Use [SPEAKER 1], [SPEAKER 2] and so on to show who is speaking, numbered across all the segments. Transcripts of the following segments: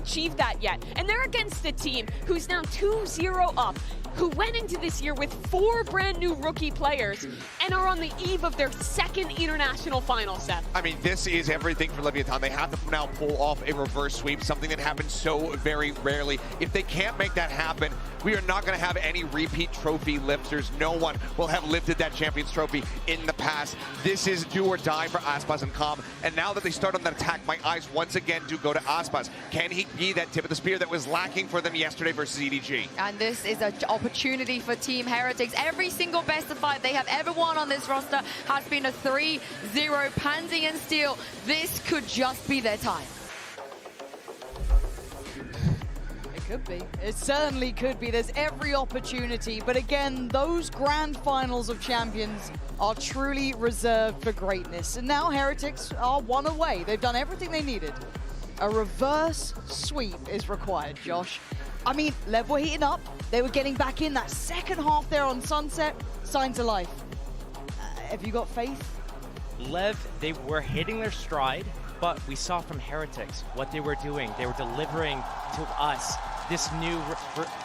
[SPEAKER 1] achieved that yet. And they're against a team who's now 2-0 up, who went into this year with 4 brand new rookie players and are on the eve of their second international final, Seth.
[SPEAKER 2] I mean, this is everything for levvsth. They have to now pull off a reverse sweep, something that happens so very rarely. If they can't make that happen, we are not going to have any repeat trophy lifters. No one will have lifted that Champions Trophy in the past. This is do or die for Aspas and Calm. And now that they start on that attack, my eyes once again do go to Aspas. Can he be that tip of the spear that was lacking for them yesterday versus EDG?
[SPEAKER 3] And this is an opportunity for Team Heretics. Every single best of 5 they have ever won on this roster has been a 3-0 Pansy and Steel. This could just be their time.
[SPEAKER 4] It could be. It certainly could be. There's every opportunity. But again, those grand finals of champions are truly reserved for greatness. And now Heretics are one away. They've done everything they needed. A reverse sweep is required, Josh. I mean, LEV were heating up. They were getting back in that second half there on Sunset. Signs of life. Have you got faith?
[SPEAKER 5] LEV, they were hitting their stride, but we saw from Heretics what they were doing. They were delivering to us this new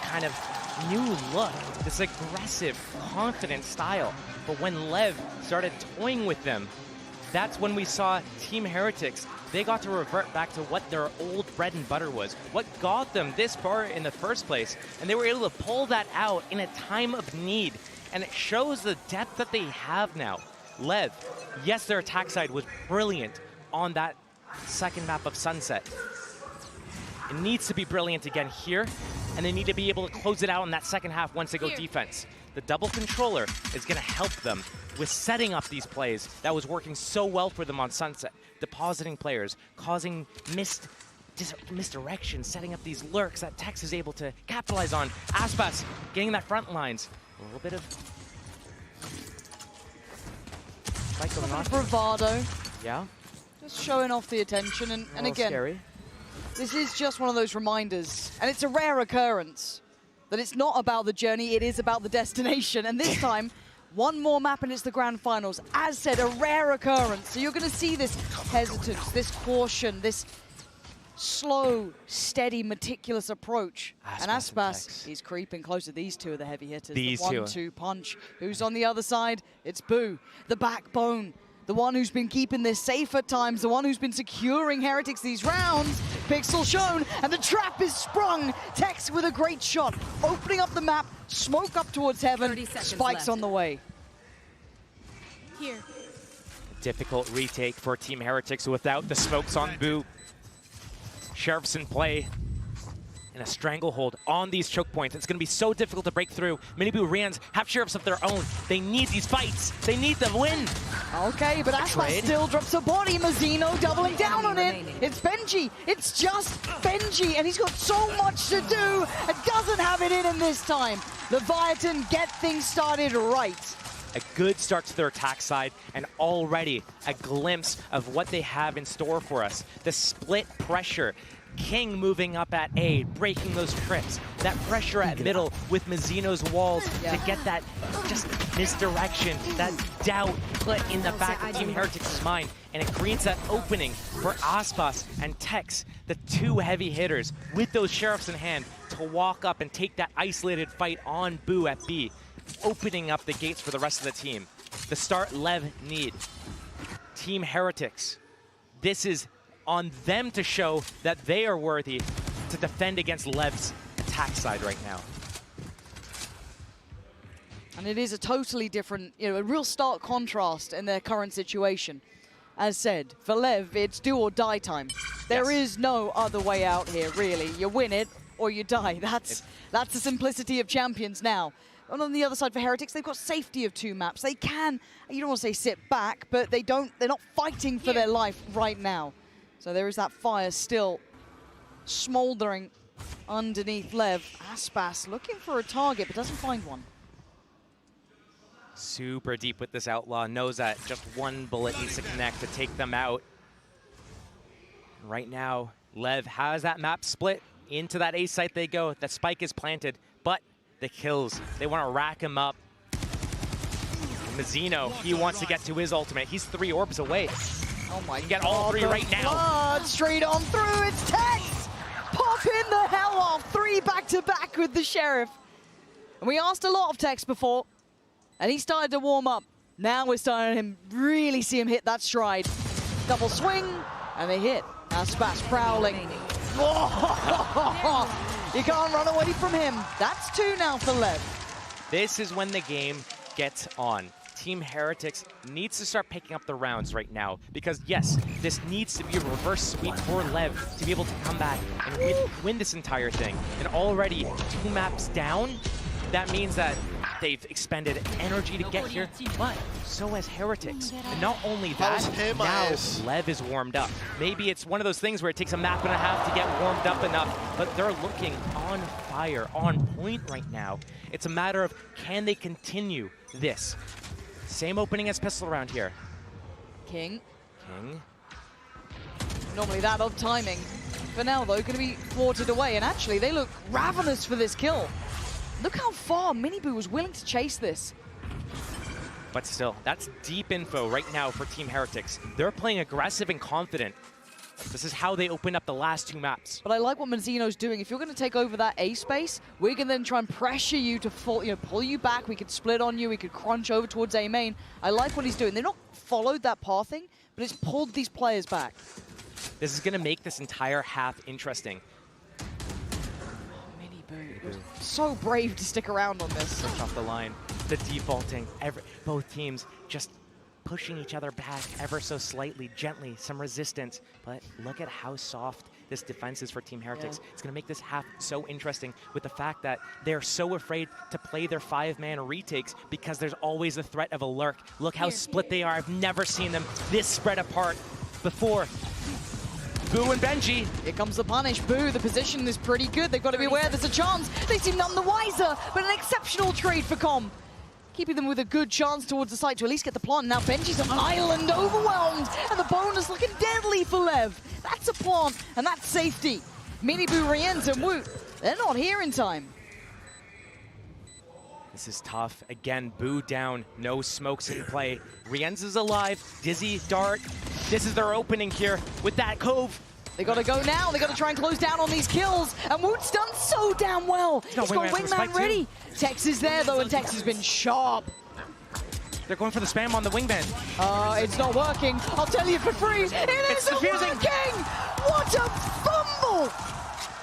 [SPEAKER 5] kind of new look, this aggressive, confident style. But when LEV started toying with them, that's when we saw Team Heretics. They got to revert back to what their old bread and butter was, what got them this far in the first place, and they were able to pull that out in a time of need. And it shows the depth that they have now. LEV, yes, their attack side was brilliant on that second map of Sunset. It needs to be brilliant again here, and they need to be able to close it out in that second half once they go defense. The double controller is going to help them with setting up these plays that was working so well for them on Sunset, depositing players, causing misdirection, setting up these lurks that Tex is able to capitalize on. Aspas getting that front lines. A little bit of fight going on.
[SPEAKER 4] Bravado.
[SPEAKER 5] Yeah.
[SPEAKER 4] Just showing off the attention. And again,
[SPEAKER 5] scary.
[SPEAKER 4] This is just one of those reminders, and it's a rare occurrence, that it's not about the journey, it is about the destination. And this time, one more map and it's the grand finals. As said, a rare occurrence. So you're going to see this hesitance, this caution, this slow, steady, meticulous approach. And Aspas is creeping closer. These two are the heavy hitters.
[SPEAKER 5] These
[SPEAKER 4] the 1-2 punch. Who's on the other side? It's Boo, the backbone. The one who's been keeping this safe at times, the one who's been securing Heretics these rounds. Pixel shown, and the trap is sprung. Tex with a great shot, opening up the map, smoke up towards heaven, spikes on the way.
[SPEAKER 1] Here.
[SPEAKER 5] Difficult retake for Team Heretics without the smokes on Boo. Sheriff's in play. And a stranglehold on these choke points. It's going to be so difficult to break through. Miniboo Rans have Sheriffs of their own. They need these fights. They need the win.
[SPEAKER 4] Okay, but Aspas still drops a body. Mazzino doubling down on it. It's Benji. It's just Benji. And he's got so much to do and doesn't have it in him this time. Leviathan get things started right.
[SPEAKER 5] A good start to their attack side, and already a glimpse of what they have in store for us. The split pressure. King moving up at A, breaking those trips. That pressure at middle with Mazzino's walls to get that just misdirection, that doubt put in the back of Team Heretics' mind. And it creates that opening for Aspas and Tex, the two heavy hitters with those Sheriffs in hand, to walk up and take that isolated fight on Boo at B, opening up the gates for the rest of the team. The start LEV need. Team Heretics, this is on them to show that they are worthy to defend against LEV's attack side right now.
[SPEAKER 4] And it is a totally different, a real stark contrast in their current situation. As said, for LEV, it's do or die time. There is no other way out here, really. You win it or you die. That's the simplicity of champions now. And on the other side for Heretics, they've got safety of 2 maps. They can, you don't want to say sit back, but they're not fighting for their life right now. So there is that fire still smoldering underneath LEV. Aspas looking for a target, but doesn't find one.
[SPEAKER 5] Super deep with this Outlaw, knows that just one bullet needs to connect to take them out. Right now, LEV has that map split. Into that A site they go. That spike is planted, but the kills, they want to rack him up. Mazzino, he wants to get to his ultimate. He's 3 orbs away.
[SPEAKER 4] Oh my God.
[SPEAKER 5] Get all 3 right now.
[SPEAKER 4] Blood straight on through. It's Tex. Pops spin the hell off. 3 back-to-back with the Sheriff. And we asked a lot of Tex before, and he started to warm up. Now we're starting to really see him hit that stride. Double swing, and they hit. Aspas prowling. You can't run away from him. That's 2 now for Lev.
[SPEAKER 5] This is when the game gets on. Team Heretics needs to start picking up the rounds right now because, yes, this needs to be a reverse sweep for Lev to be able to come back and win this entire thing. And already 2 maps down, that means that they've expended energy to get here, but so has Heretics. And not only that, now Lev is warmed up. Maybe it's one of those things where it takes a map and a half to get warmed up enough, but they're looking on fire, on point right now. It's a matter of, can they continue this? Same opening as Pistol around here.
[SPEAKER 4] King.
[SPEAKER 5] King.
[SPEAKER 4] Normally that odd timing. For now, though, going to be thwarted away. And actually, they look ravenous for this kill. Look how far Miniboo was willing to chase this.
[SPEAKER 5] But still, that's deep info right now for Team Heretics. They're playing aggressive and confident. This is how they opened up the last 2 maps.
[SPEAKER 4] But I like what Manzino's doing. If you're going to take over that A space, we can then try and pressure you to pull you back. We could split on you. We could crunch over towards A main. I like what he's doing. They've not followed that pathing, but it's pulled these players back.
[SPEAKER 5] This is going to make this entire half interesting.
[SPEAKER 4] Miniboo. So brave to stick around on this.
[SPEAKER 5] Push off the line. The defaulting. Both teams just pushing each other back ever so slightly, gently, some resistance. But look at how soft this defense is for Team Heretics. Yeah. It's going to make this half so interesting with the fact that they're so afraid to play their 5-man retakes because there's always the threat of a lurk. Look how split they are. I've never seen them this spread apart before. Boo and Benji.
[SPEAKER 4] Here comes the punish. Boo, the position is pretty good. They've got to be aware there's a chance. They seem none the wiser, but an exceptional trade for Com. Keeping them with a good chance towards the site to at least get the plant. Now Benji's on island, overwhelmed, and the bonus looking deadly for Lev. That's a plant, and that's safety. Miniboo, Rienz, and Woot, they're not here in time.
[SPEAKER 5] This is tough. Again, Boo down, no smokes in play. Rienz is alive, Dizzy, Dart. This is their opening here with that cove.
[SPEAKER 4] They got to go now. They got to try and close down on these kills. And Woot's done so damn well. He's got Wingman ready. Tex is there, though, and Tex has been sharp.
[SPEAKER 5] They're going for the spam on the Wingman.
[SPEAKER 4] It's not working. I'll tell you for free. It's working! What a fumble!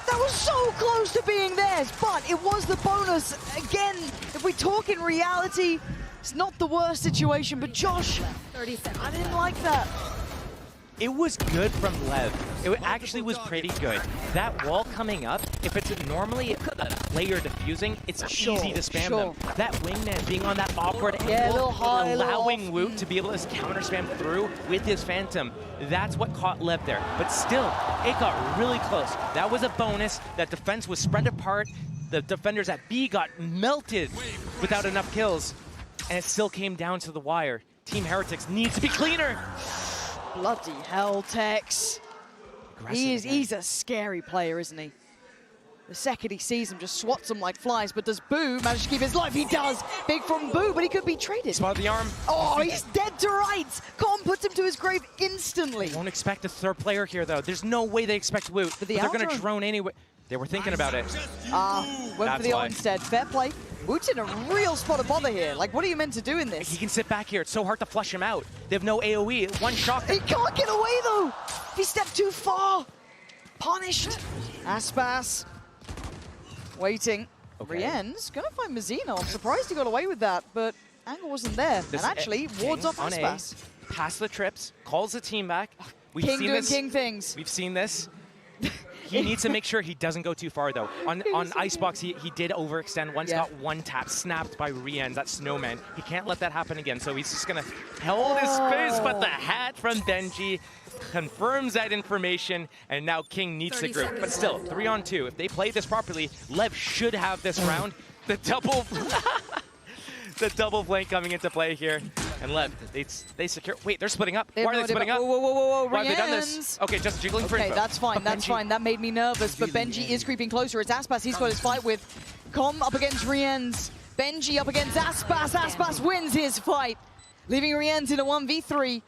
[SPEAKER 4] That was so close to being theirs, but it was the bonus. Again, if we talk in reality, it's not the worst situation, but Josh, 30 seconds. I didn't like that.
[SPEAKER 5] It was good from Lev. It actually was pretty good. That wall coming up, if it's normally a player defusing, it's easy to spam them. That Wingman being on that awkward angle, allowing Woot to be able to counter spam through with his Phantom. That's what caught Lev there. But still, it got really close. That was a bonus. That defense was spread apart. The defenders at B got melted without enough kills. And it still came down to the wire. Team Heretics needs to be cleaner.
[SPEAKER 4] Bloody hell, Tex. He's a scary player, isn't he? The second he sees him, just swats him like flies. But does Boo manage to keep his life? He does. Big from Boo, but he could be traded.
[SPEAKER 5] Spot the arm.
[SPEAKER 4] Oh, he's dead to rights. Com puts him to his grave instantly.
[SPEAKER 5] They won't expect a third player here, though. There's no way they expect Woot. But they're going to drone anyway. They were thinking about it.
[SPEAKER 4] Went for the instead. Fair play. Woot's in a real spot of bother here. Like, what are you meant to do in this?
[SPEAKER 5] He can sit back here. It's so hard to flush him out. They have no AoE. One shot.
[SPEAKER 4] He can't get away, though. He stepped too far. Punished. Aspas. Waiting.
[SPEAKER 5] Okay.
[SPEAKER 4] Rienz gonna find Mazzino. I'm surprised he got away with that, but angle wasn't there. And actually, wards off Aspas.
[SPEAKER 5] Pass the trips. Calls the team back. We've
[SPEAKER 4] King
[SPEAKER 5] seen
[SPEAKER 4] doing
[SPEAKER 5] this.
[SPEAKER 4] King things.
[SPEAKER 5] We've seen this. He needs to make sure he doesn't go too far, though. On Icebox, he did overextend once, got one tap, snapped by Rienz, that Snowman. He can't let that happen again, so he's just going to hold his space, but the hat from Benji confirms that information, and now King needs the group. But still, 3-on-2. If they play this properly, Lev should have this round. The double... the double flank coming into play here. And Lev, they secure. Wait, they're splitting up. Why are they splitting up?
[SPEAKER 4] Whoa.
[SPEAKER 5] Why have they done this? Okay, just jiggling for info.
[SPEAKER 4] Okay, that's fine, that's fine. That made me nervous, but Benji is creeping closer. It's Aspas he's got his fight with. Com up against Rienz. Benji up against Aspas. Aspas wins his fight, leaving Rienz in a 1v3.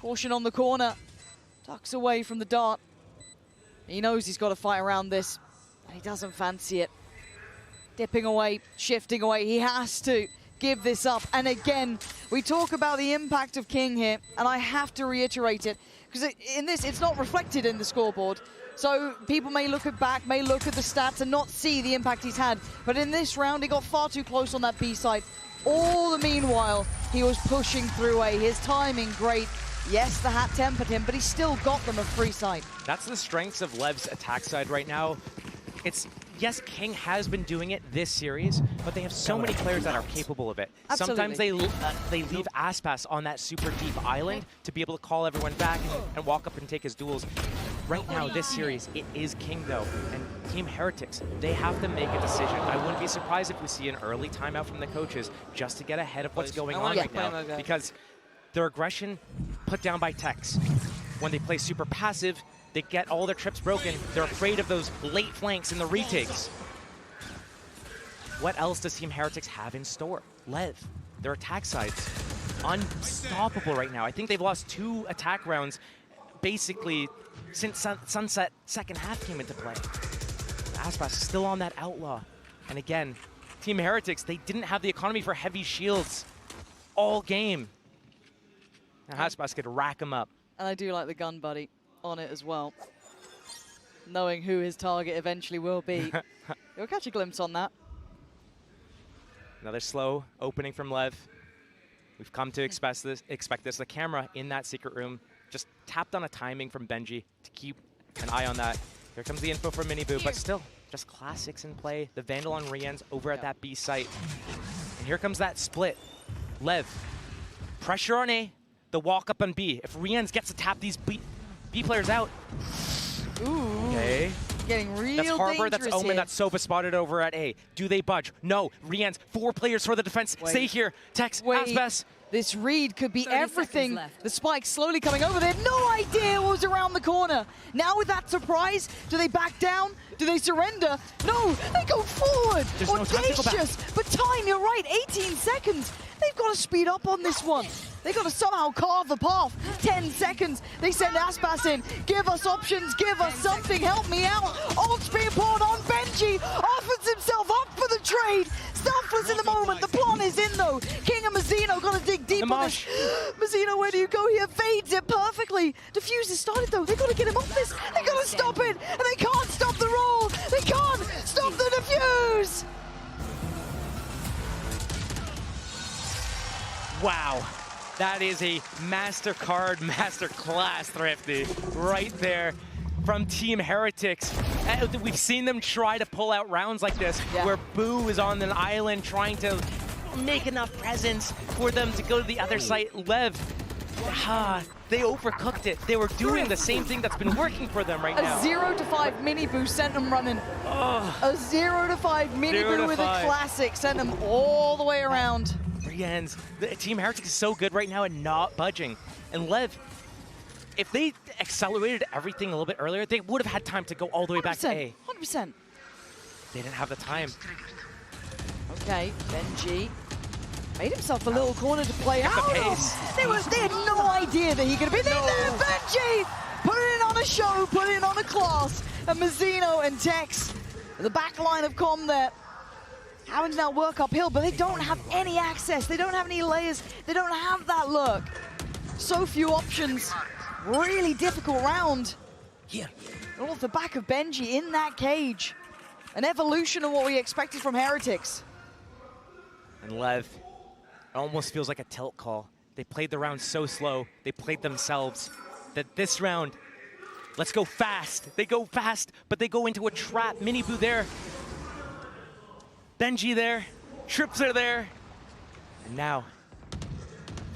[SPEAKER 4] Caution on the corner. Ducks away from the dart. He knows he's got to fight around this, and he doesn't fancy it. Dipping away, shifting away, he has to give this up. And again, we talk about the impact of King here, and I have to reiterate it, because in this, it's not reflected in the scoreboard. So people may look back, may look at the stats and not see the impact he's had. But in this round, he got far too close on that B side. All the meanwhile, he was pushing through A. His timing, great. Yes, the hat tempered him, but he still got them a free side.
[SPEAKER 5] That's the strengths of Lev's attack side right now. Yes, King has been doing it this series, but they have so many players that are capable of it.
[SPEAKER 4] Absolutely.
[SPEAKER 5] Sometimes they leave Aspas on that super deep island to be able to call everyone back and walk up and take his duels. Right now, this series, it is King though, and Team Heretics, they have to make a decision. I wouldn't be surprised if we see an early timeout from the coaches just to get ahead of what's going on right now, because their aggression put down by Tex. When they play super passive, they get all their trips broken. They're afraid of those late flanks and the retakes. What else does Team Heretics have in store? LEV, their attack side's unstoppable right now. I think they've lost 2 attack rounds basically since Sunset second half came into play. Aspas is still on that outlaw. And again, Team Heretics, they didn't have the economy for heavy shields all game. Now Aspas could rack him up.
[SPEAKER 4] And I do like the gun buddy on it as well. Knowing who his target eventually will be. You'll catch a glimpse on that.
[SPEAKER 5] Another slow opening from LEV. We've come to expect this. The camera in that secret room just tapped on a timing from Benji to keep an eye on that. Here comes the info from Miniboo, but still, just classics in play. The Vandal on Rian's over at that B site. And here comes that split. LEV, pressure on A, the walk up on B. If Rian's gets to tap these B players out.
[SPEAKER 4] Ooh.
[SPEAKER 5] Okay.
[SPEAKER 4] Getting real
[SPEAKER 5] That's Harbor, that's Omen,
[SPEAKER 4] here.
[SPEAKER 5] that's Sova spotted over at A. Do they budge? No. Rian's 4 players for the defense.
[SPEAKER 4] Wait.
[SPEAKER 5] Stay here. Tex,
[SPEAKER 4] Wait.
[SPEAKER 5] Aspas.
[SPEAKER 4] This read could be
[SPEAKER 3] 30
[SPEAKER 4] everything.
[SPEAKER 3] seconds left.
[SPEAKER 4] The spike slowly coming over there. No idea what was around the corner. Now with that surprise, do they back down? Do they surrender? No, they go forward.
[SPEAKER 5] There's no time to go back.
[SPEAKER 4] Audacious. But time, you're right, 18 seconds. They've got to speed up on this one. They've got to somehow carve the path. 10 seconds. They send Aspas in. Give us options. Give us something. Help me out. Ult's being poured on. Benji offers himself up for the trade. Selfless in the moment. The plan is in though. King and Mazzino got to dig deep on this. Mazzino, where do you go here? Fades it perfectly. Diffuse has started though. They've got to get him off this. They've got to stop it. And they can't stop the roll. They can't stop the diffuse.
[SPEAKER 5] Wow. That is a MasterCard masterclass, Thrifty, right there from Team Heretics. We've seen them try to pull out rounds like this, where Boo is on an island trying to make enough presence for them to go to the other site. LEV, they overcooked it. They were doing the same thing that's been working for them right now.
[SPEAKER 4] A 0-5 mini Boo sent them running. A 0-5 mini Boo with a classic sent them all the way around.
[SPEAKER 5] The Team Heretics is so good right now at not budging. And LEV, if they accelerated everything a little bit earlier, they would have had time to go all the way back to A.
[SPEAKER 4] 100%.
[SPEAKER 5] They didn't have the time.
[SPEAKER 4] Okay, Benji made himself a little corner to play out.
[SPEAKER 5] The pace.
[SPEAKER 4] They had no idea that he could have been there. Benji put it on a show, put it on a class. And Mazzino and Tex, the back line of comm there. Having to now work uphill, but they don't have any access. They don't have any layers. They don't have that look. So few options. Really difficult round.
[SPEAKER 5] Here.
[SPEAKER 4] All off the back of Benji in that cage. An evolution of what we expected from Heretics.
[SPEAKER 5] And LEV, it almost feels like a tilt call. They played the round so slow. They played themselves. That this round, let's go fast. They go fast, but they go into a trap. Miniboo there. Benji there, trips are there, and now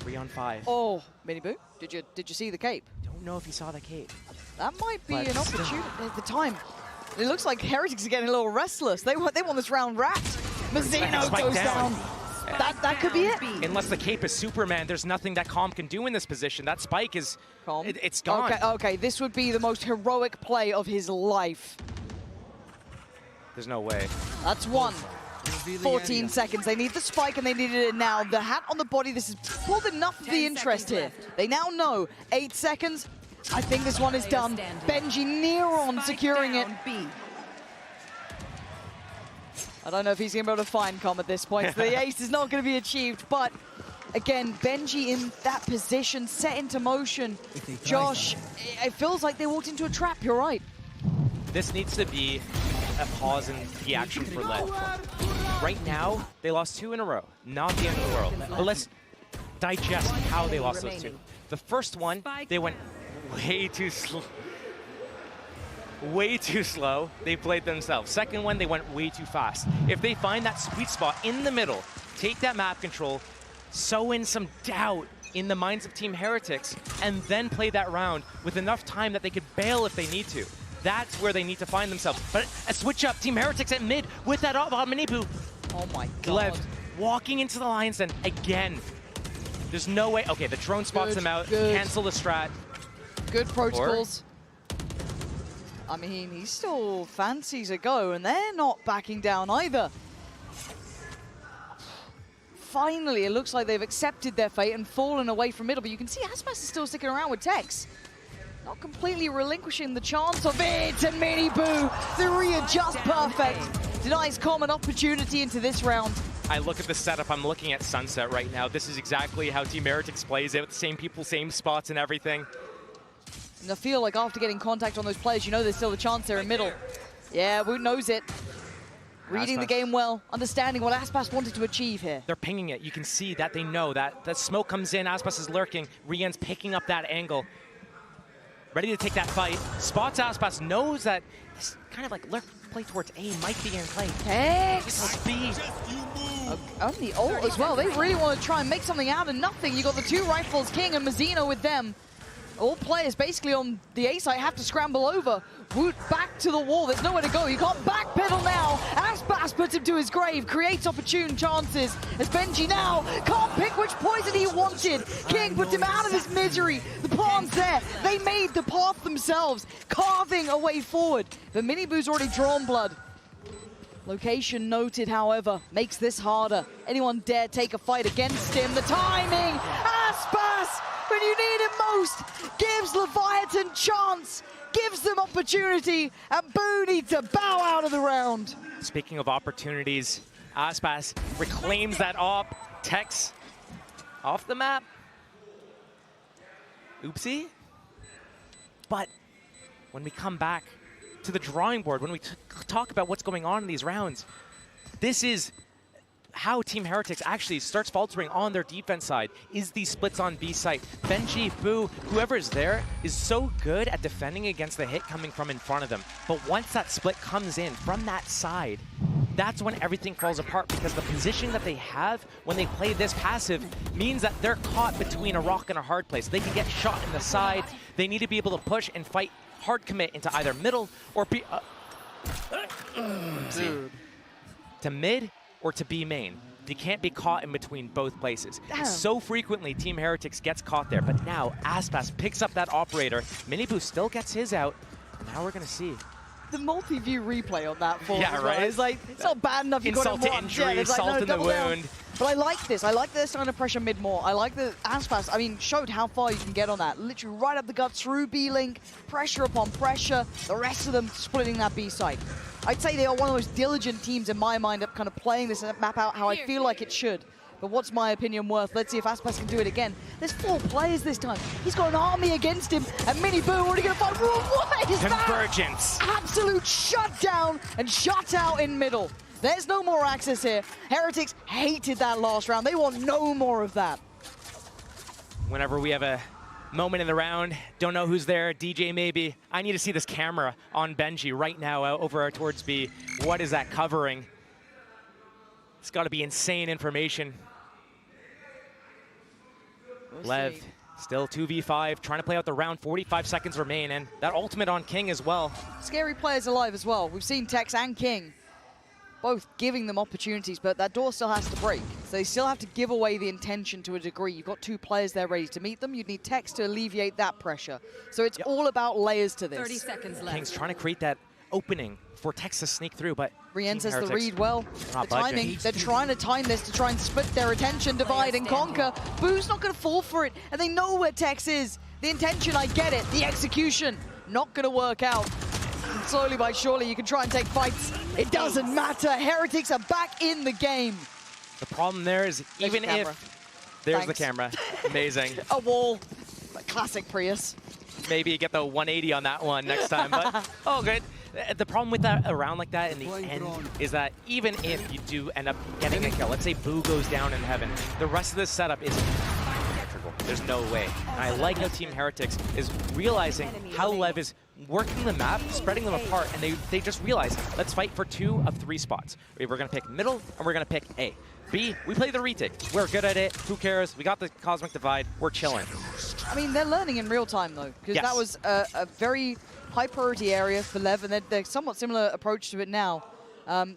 [SPEAKER 5] 3 on 5.
[SPEAKER 4] Oh, Miniboo, did you see the cape?
[SPEAKER 5] Don't know if he saw the cape.
[SPEAKER 4] That might be an opportunity at the time. It looks like Heretics are getting a little restless. They want this round wrapped. Mazzino goes down. That could be it.
[SPEAKER 5] Unless the cape is Superman, there's nothing that Calm can do in this position. That spike is, it's gone.
[SPEAKER 4] Okay, this would be the most heroic play of his life.
[SPEAKER 5] There's no way.
[SPEAKER 4] That's one. 14 seconds. They need the spike and they needed it now. The hat on the body, this has pulled enough of the interest here. They now know 8 seconds. I think this one is done. Benji near on securing it. I don't know if he's going to be able to find Com at this point. So the ace is not going to be achieved, but again, Benji in that position, set into motion. Josh, it feels like they walked into a trap, you're right.
[SPEAKER 5] This needs to be a pause in the action for LEV. Right now, they lost 2 in a row. Not the end of the world. But let's digest how they lost those 2. The first one, they went way too slow. Way too slow. They played themselves. Second one, they went way too fast. If they find that sweet spot in the middle, take that map control, sow in some doubt in the minds of Team Heretics, and then play that round with enough time that they could bail if they need to. That's where they need to find themselves. But a switch up, Team Heretics at mid with that Minibu.
[SPEAKER 4] Oh my god.
[SPEAKER 5] LEV walking into the Lion's Den again. There's no way. Okay, the drone spots them out. Cancel the strat.
[SPEAKER 4] Good protocols. I mean, he still fancies a go, and they're not backing down either. Finally, it looks like they've accepted their fate and fallen away from middle, but you can see Aspas is still sticking around with Tex. Not completely relinquishing the chance of it, and Minibu, the readjust perfect, denies Com an opportunity into this round.
[SPEAKER 5] I look at the setup, I'm looking at Sunset right now. This is exactly how Team Heretics plays it, with the same people, same spots and everything.
[SPEAKER 4] And I feel like after getting contact on those players, you know there's still a chance there in middle. Yeah, Woot knows it. Reading
[SPEAKER 5] Aspas.
[SPEAKER 4] the game well, understanding what Aspas wanted to achieve here.
[SPEAKER 5] They're pinging it. You can see that they know that. The smoke comes in, Aspas is lurking. Rian's picking up that angle. Ready to take that fight. Spots Aspas, knows that this kind of like lurk play towards A might be in play.
[SPEAKER 4] Tex!
[SPEAKER 5] B.
[SPEAKER 4] On the ult as well. They really want to try and make something out of nothing. You got the 2 rifles, King and Mazzino with them. All players basically on the A side have to scramble over. Woot back to the wall. There's nowhere to go. You can't backpedal now. Aspas puts him to his grave, creates opportune chances. As Benji now can't pick which poison he wanted. King puts him out of his misery. The pawn's there. They made the path themselves, carving a way forward. But Minibu's already drawn blood. Location noted, however, makes this harder. Anyone dare take a fight against him? The timing! Aspas, when you need him most, gives Leviathan chance, gives them opportunity, and Boo needs to bow out of the round.
[SPEAKER 5] Speaking of opportunities, Aspas reclaims that op. Tex off the map. Oopsie. But when we come back to the drawing board, when we talk about what's going on in these rounds, this is how Team Heretics actually starts faltering on their defense side, is these splits on B site. Benji, Boo, whoever is there is so good at defending against the hit coming from in front of them. But once that split comes in from that side, that's when everything falls apart, because the position that they have when they play this passive means that they're caught between a rock and a hard place. They can get shot in the side. They need to be able to push and fight hard commit into either middle or B, to mid or to B main. They can't be caught in between both places.
[SPEAKER 4] Damn.
[SPEAKER 5] So frequently, Team Heretics gets caught there, but now Aspas picks up that operator. Minibu still gets his out, and now we're gonna see.
[SPEAKER 4] The multi-view replay on that for
[SPEAKER 5] Yeah, right?
[SPEAKER 4] It's like, it's not bad enough you got
[SPEAKER 5] Insult
[SPEAKER 4] it
[SPEAKER 5] to
[SPEAKER 4] once.
[SPEAKER 5] injury,
[SPEAKER 4] Yeah, it's like,
[SPEAKER 5] salt
[SPEAKER 4] no,
[SPEAKER 5] in the
[SPEAKER 4] double down.
[SPEAKER 5] wound.
[SPEAKER 4] But I like this. I like that they're starting to pressure mid more. I like that Aspas, I mean, showed how far you can get on that. Literally right up the gut through B-Link, pressure upon pressure, the rest of them splitting that B side. I'd say they are one of the most diligent teams in my mind at kind of playing this map out how I feel like it should. But what's my opinion worth? Let's see if Aspas can do it again. There's 4 players this time. He's got an army against him, and Minibu already gonna fight. What is that?
[SPEAKER 5] Convergence.
[SPEAKER 4] Absolute shutdown and shut out in middle. There's no more access here. Heretics hated that last round. They want no more of that.
[SPEAKER 5] Whenever we have a moment in the round, don't know who's there, DJ maybe. I need to see this camera on Benji right now over towards B. What is that covering? It's got to be insane information. LEV still 2v5, trying to play out the round. 45 seconds remain, and that ultimate on King as well.
[SPEAKER 4] Scary players alive as well. We've seen Tex and King both giving them opportunities, but that door still has to break. So they still have to give away the intention to a degree. You've got 2 players there ready to meet them. You'd need Tex to alleviate that pressure. So it's all about layers to this.
[SPEAKER 3] 30 seconds left.
[SPEAKER 5] King's trying to create that opening for Tex to sneak through, but
[SPEAKER 4] Rien says the
[SPEAKER 5] Heretics
[SPEAKER 4] read well. The timing, they're trying to time this to try and split their attention, divide and conquer. Boo's not going to fall for it, and they know where Tex is. The intention, I get it. The execution, not going to work out. And slowly but surely, you can try and take fights. It doesn't matter. Heretics are back in the game.
[SPEAKER 5] The problem there is even if... There's the camera. Amazing.
[SPEAKER 4] A wall. Classic Prius.
[SPEAKER 5] Maybe get the 180 on that one next time, but oh, good. The problem with that around like that in the end is that even if you do end up getting a kill, let's say Boo goes down in heaven, the rest of this setup is symmetrical. There's no way. And I like how Team Heretics is realizing how LEV is working the map, spreading them apart, and they just realize, let's fight for 2 of 3 spots. We're going to pick middle, and we're going to pick A. B, we play the retake. We're good at it. Who cares? We got the Cosmic Divide. We're chilling.
[SPEAKER 4] I mean, they're learning in real time, though, because that was a very high priority area for LEV, and they're somewhat similar approach to it now.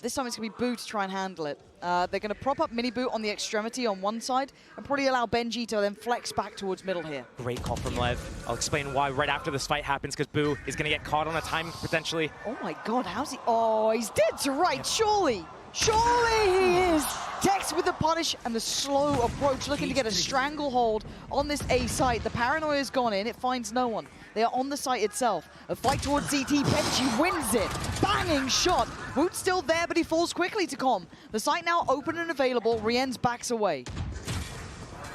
[SPEAKER 4] This time it's going to be Boo to try and handle it. They're going to prop up Mini Boo on the extremity on one side and probably allow Benji to then flex back towards middle here.
[SPEAKER 5] Great call from LEV. I'll explain why right after this fight happens, because Boo is going to get caught on a time potentially.
[SPEAKER 4] Oh my god, how's he? Oh, he's dead to right, surely. Surely he is! Dex with the punish and the slow approach, looking to get a stranglehold on this A site. The paranoia's gone in, it finds no one. They are on the site itself. A fight towards ZT, Benji wins it. Banging shot. Woot's still there, but he falls quickly to Com. The site now open and available, Rien's backs away.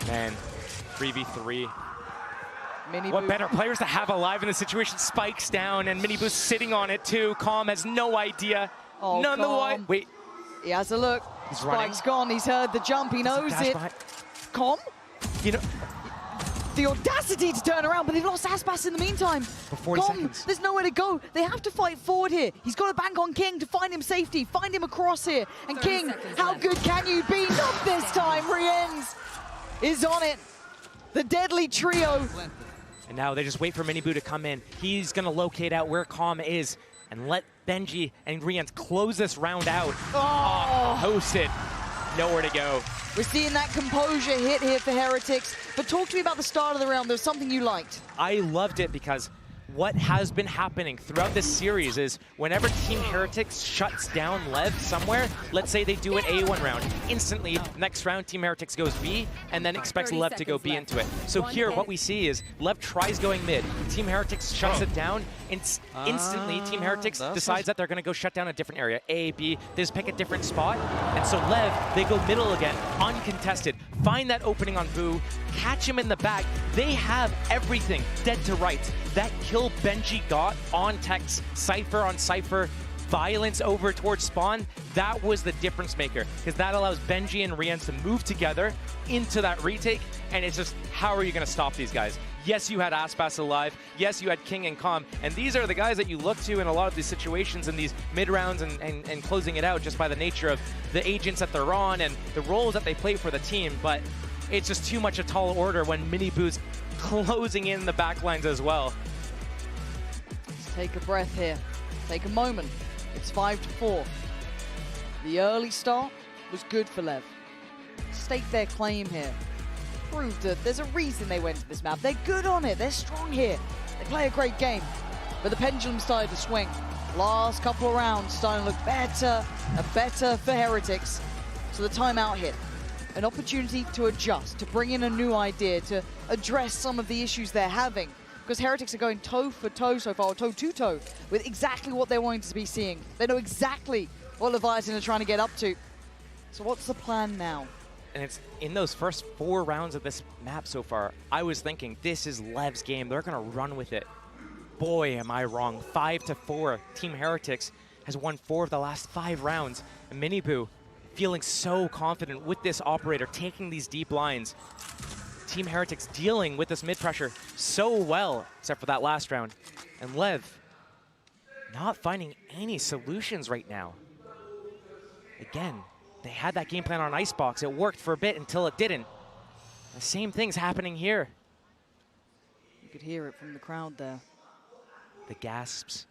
[SPEAKER 5] Man, 3v3.
[SPEAKER 4] Mini
[SPEAKER 5] What
[SPEAKER 4] Boo.
[SPEAKER 5] better players to have alive in this situation? Spikes down and Mini Boo's sitting on it too. Com has no idea.
[SPEAKER 4] Oh,
[SPEAKER 5] None the way. Wait.
[SPEAKER 4] He has a look.
[SPEAKER 5] He's
[SPEAKER 4] Spike's gone. He's heard the jump. He knows it. Com?
[SPEAKER 5] You know,
[SPEAKER 4] the audacity to turn around, but they've lost Aspas in the meantime.
[SPEAKER 5] For 40 seconds.
[SPEAKER 4] There's nowhere to go. They have to fight forward here. He's got to bank on King to find him safety, find him across here. And King, how good can you be? Not this time. Rienz is on it. The deadly trio.
[SPEAKER 5] And now they just wait for Mini Boo to come in. He's going to locate out where Com is and let Benji and Rienz close this round out.
[SPEAKER 4] Oh.
[SPEAKER 5] Host it. Nowhere to go.
[SPEAKER 4] We're seeing that composure hit here for Heretics. But talk to me about the start of the round. There's something you liked.
[SPEAKER 5] I loved it because what has been happening throughout this series is whenever Team Heretics shuts down LEV somewhere, let's say they do an A1 round, instantly next round Team Heretics goes B and then expects LEV to go B into it. So here what we see is LEV tries going mid, Team Heretics shuts it down, instantly Team Heretics decides that they're going to go shut down a different area, A, B, they just pick a different spot, and so LEV, they go middle again, uncontested, find that opening on Boo, catch him in the back, they have everything dead to rights. That kill Benji got on Tex, Cypher on Cypher, violence over towards Spawn, that was the difference maker, because that allows Benji and Rienz to move together into that retake, and it's just, how are you going to stop these guys? Yes, you had Aspas alive, yes, you had King and Com, and these are the guys that you look to in a lot of these situations in these mid-rounds and closing it out just by the nature of the agents that they're on and the roles that they play for the team, but it's just too much a tall order when Mini Boo's closing in the backlines as well.
[SPEAKER 4] Let's take a breath here. Take a moment. It's 5-4. The early start was good for LEV. Stake their claim here. Proved that there's a reason they went to this map. They're good on it. They're strong here. They play a great game. But the pendulum started to swing. Last couple of rounds starting to look better and better for Heretics. So the timeout hit. An opportunity to adjust, to bring in a new idea, to address some of the issues they're having. Because Heretics are going toe for toe so far, or toe to toe, with exactly what they're wanting to be seeing. They know exactly what Leviathan are trying to get up to. So what's the plan now?
[SPEAKER 5] And it's in those first 4 rounds of this map so far, I was thinking this is LEV's game. They're going to run with it. Boy, am I wrong. 5-4. Team Heretics has won 4 of the last 5 rounds. And Mini Boo feeling so confident with this operator, taking these deep lines. Team Heretics dealing with this mid-pressure so well, except for that last round. And LEV not finding any solutions right now. Again, they had that game plan on Icebox. It worked for a bit until it didn't. The same thing's happening here.
[SPEAKER 4] You could hear it from the crowd there.
[SPEAKER 5] The gasps,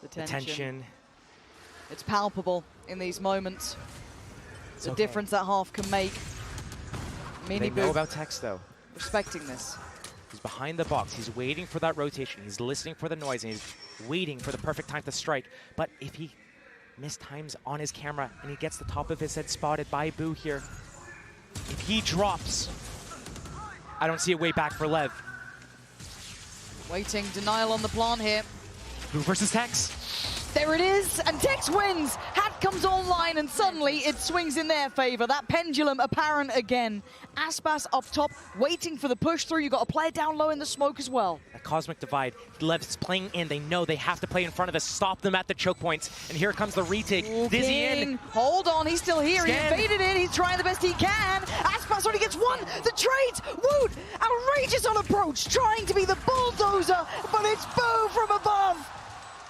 [SPEAKER 4] The
[SPEAKER 5] the tension.
[SPEAKER 4] It's palpable in these moments.
[SPEAKER 5] It's
[SPEAKER 4] The
[SPEAKER 5] okay.
[SPEAKER 4] difference that half can make. Mini
[SPEAKER 5] They know
[SPEAKER 4] Boo
[SPEAKER 5] about Tex though.
[SPEAKER 4] respecting this.
[SPEAKER 5] He's behind the box. He's waiting for that rotation. He's listening for the noise, and he's waiting for the perfect time to strike. But if he mistimes on his camera and he gets the top of his head spotted by Boo here, if he drops, I don't see a way back for LEV.
[SPEAKER 4] Waiting, denial on the plant here.
[SPEAKER 5] Who versus Tex?
[SPEAKER 4] There it is, and Tex wins. Hat comes online, and suddenly it swings in their favor. That pendulum apparent again. Aspas up top, waiting for the push through. You got a player down low in the smoke as well.
[SPEAKER 5] A cosmic divide. LEV's playing in. They know they have to play in front of us, stop them at the choke points. And here comes the retake.
[SPEAKER 4] Ooh,
[SPEAKER 5] Dizzy
[SPEAKER 4] King.
[SPEAKER 5] in.
[SPEAKER 4] Hold on, he's still here.
[SPEAKER 5] Scan.
[SPEAKER 4] He evaded it. He's trying the best he can. Aspas only gets one. The trades. Wood, outrageous on approach, trying to be the bulldozer, but it's Boo from above.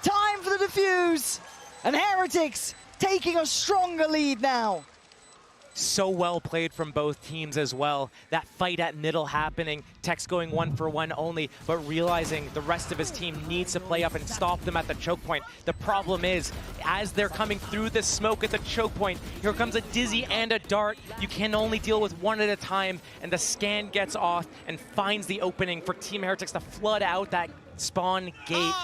[SPEAKER 4] Time for the defuse. And Heretics taking a stronger lead now.
[SPEAKER 5] So well played from both teams as well. That fight at middle happening. Tex going 1-for-1 only, but realizing the rest of his team needs to play up and stop them at the choke point. The problem is, as they're coming through the smoke at the choke point, here comes a Dizzy and a Dart. You can only deal with one at a time, and the scan gets off and finds the opening for Team Heretics to flood out that spawn gate.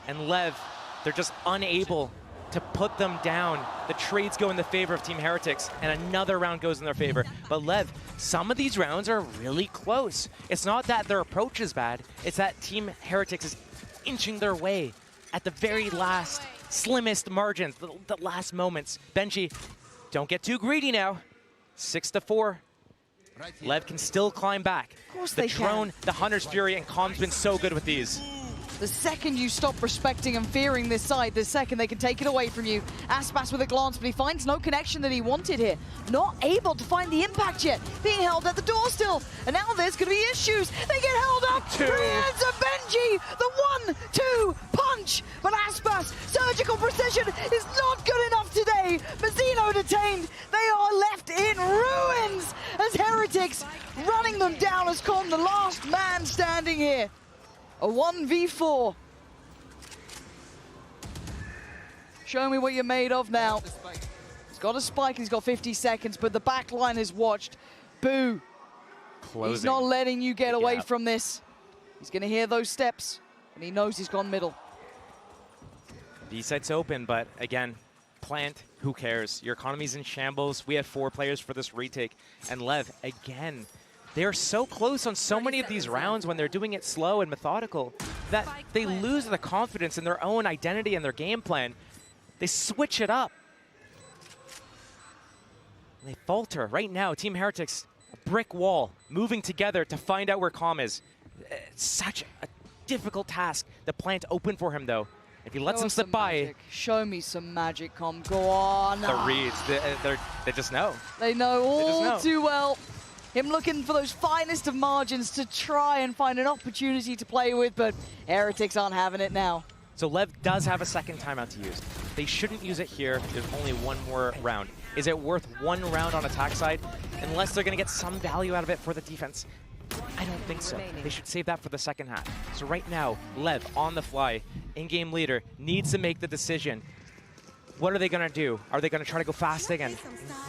[SPEAKER 5] And LEV, they're just unable to put them down. The trades go in the favor of Team Heretics, and another round goes in their favor. But LEV, some of these rounds are really close. It's not that their approach is bad, it's that Team Heretics is inching their way at the very last, slimmest margins, the last moments. Benji, don't get too greedy now. 6-4. LEV can still climb back.
[SPEAKER 4] Of course
[SPEAKER 5] The
[SPEAKER 4] they
[SPEAKER 5] drone,
[SPEAKER 4] can.
[SPEAKER 5] the Hunter's Fury, and Calm's been so good with these.
[SPEAKER 4] The second you stop respecting and fearing this side, the second they can take it away from you. Aspas with a glance, but he finds no connection that he wanted here. Not able to find the impact yet. Being held at the door still. And now there's going to be issues. They get held up.
[SPEAKER 5] Two.
[SPEAKER 4] Rien's a Benji. The 1-2 punch. But Aspas, surgical precision is not good enough today. Mazzino detained. They are left in ruins as Heretics running them down as Con, the last man standing here. A 1v4. Show me what you're made of now. He's got a spike, he's got 50 seconds, but the back line has watched. Boo.
[SPEAKER 5] Closing.
[SPEAKER 4] He's not letting you get
[SPEAKER 5] the
[SPEAKER 4] away
[SPEAKER 5] gap.
[SPEAKER 4] from this. He's going to hear those steps, and he knows he's gone middle.
[SPEAKER 5] B-site's open, but again, plant, who cares? Your economy's in shambles. We have 4 players for this retake. And LEV, again, they are so close on so many of these rounds when they're doing it slow and methodical that they lose the confidence in their own identity and their game plan. They switch it up. And they falter. Right now, Team Heretics, a brick wall, moving together to find out where Calm is. It's such a difficult task. The plant open for him, though. If he lets him slip by,
[SPEAKER 4] Show me some magic, Com. Go on.
[SPEAKER 5] the reads, they just know.
[SPEAKER 4] They know all
[SPEAKER 5] know.
[SPEAKER 4] too well. Him looking for those finest of margins to try and find an opportunity to play with, but Heretics aren't having it now.
[SPEAKER 5] So LEV does have a second timeout to use. They shouldn't use it here. There's only one more round. Is it worth one round on attack side? Unless they're going to get some value out of it for the defense. I don't think so. They should save that for the second half. So right now, LEV on the fly, in-game leader, needs to make the decision. What are they going to do? Are they going to try to go fast again?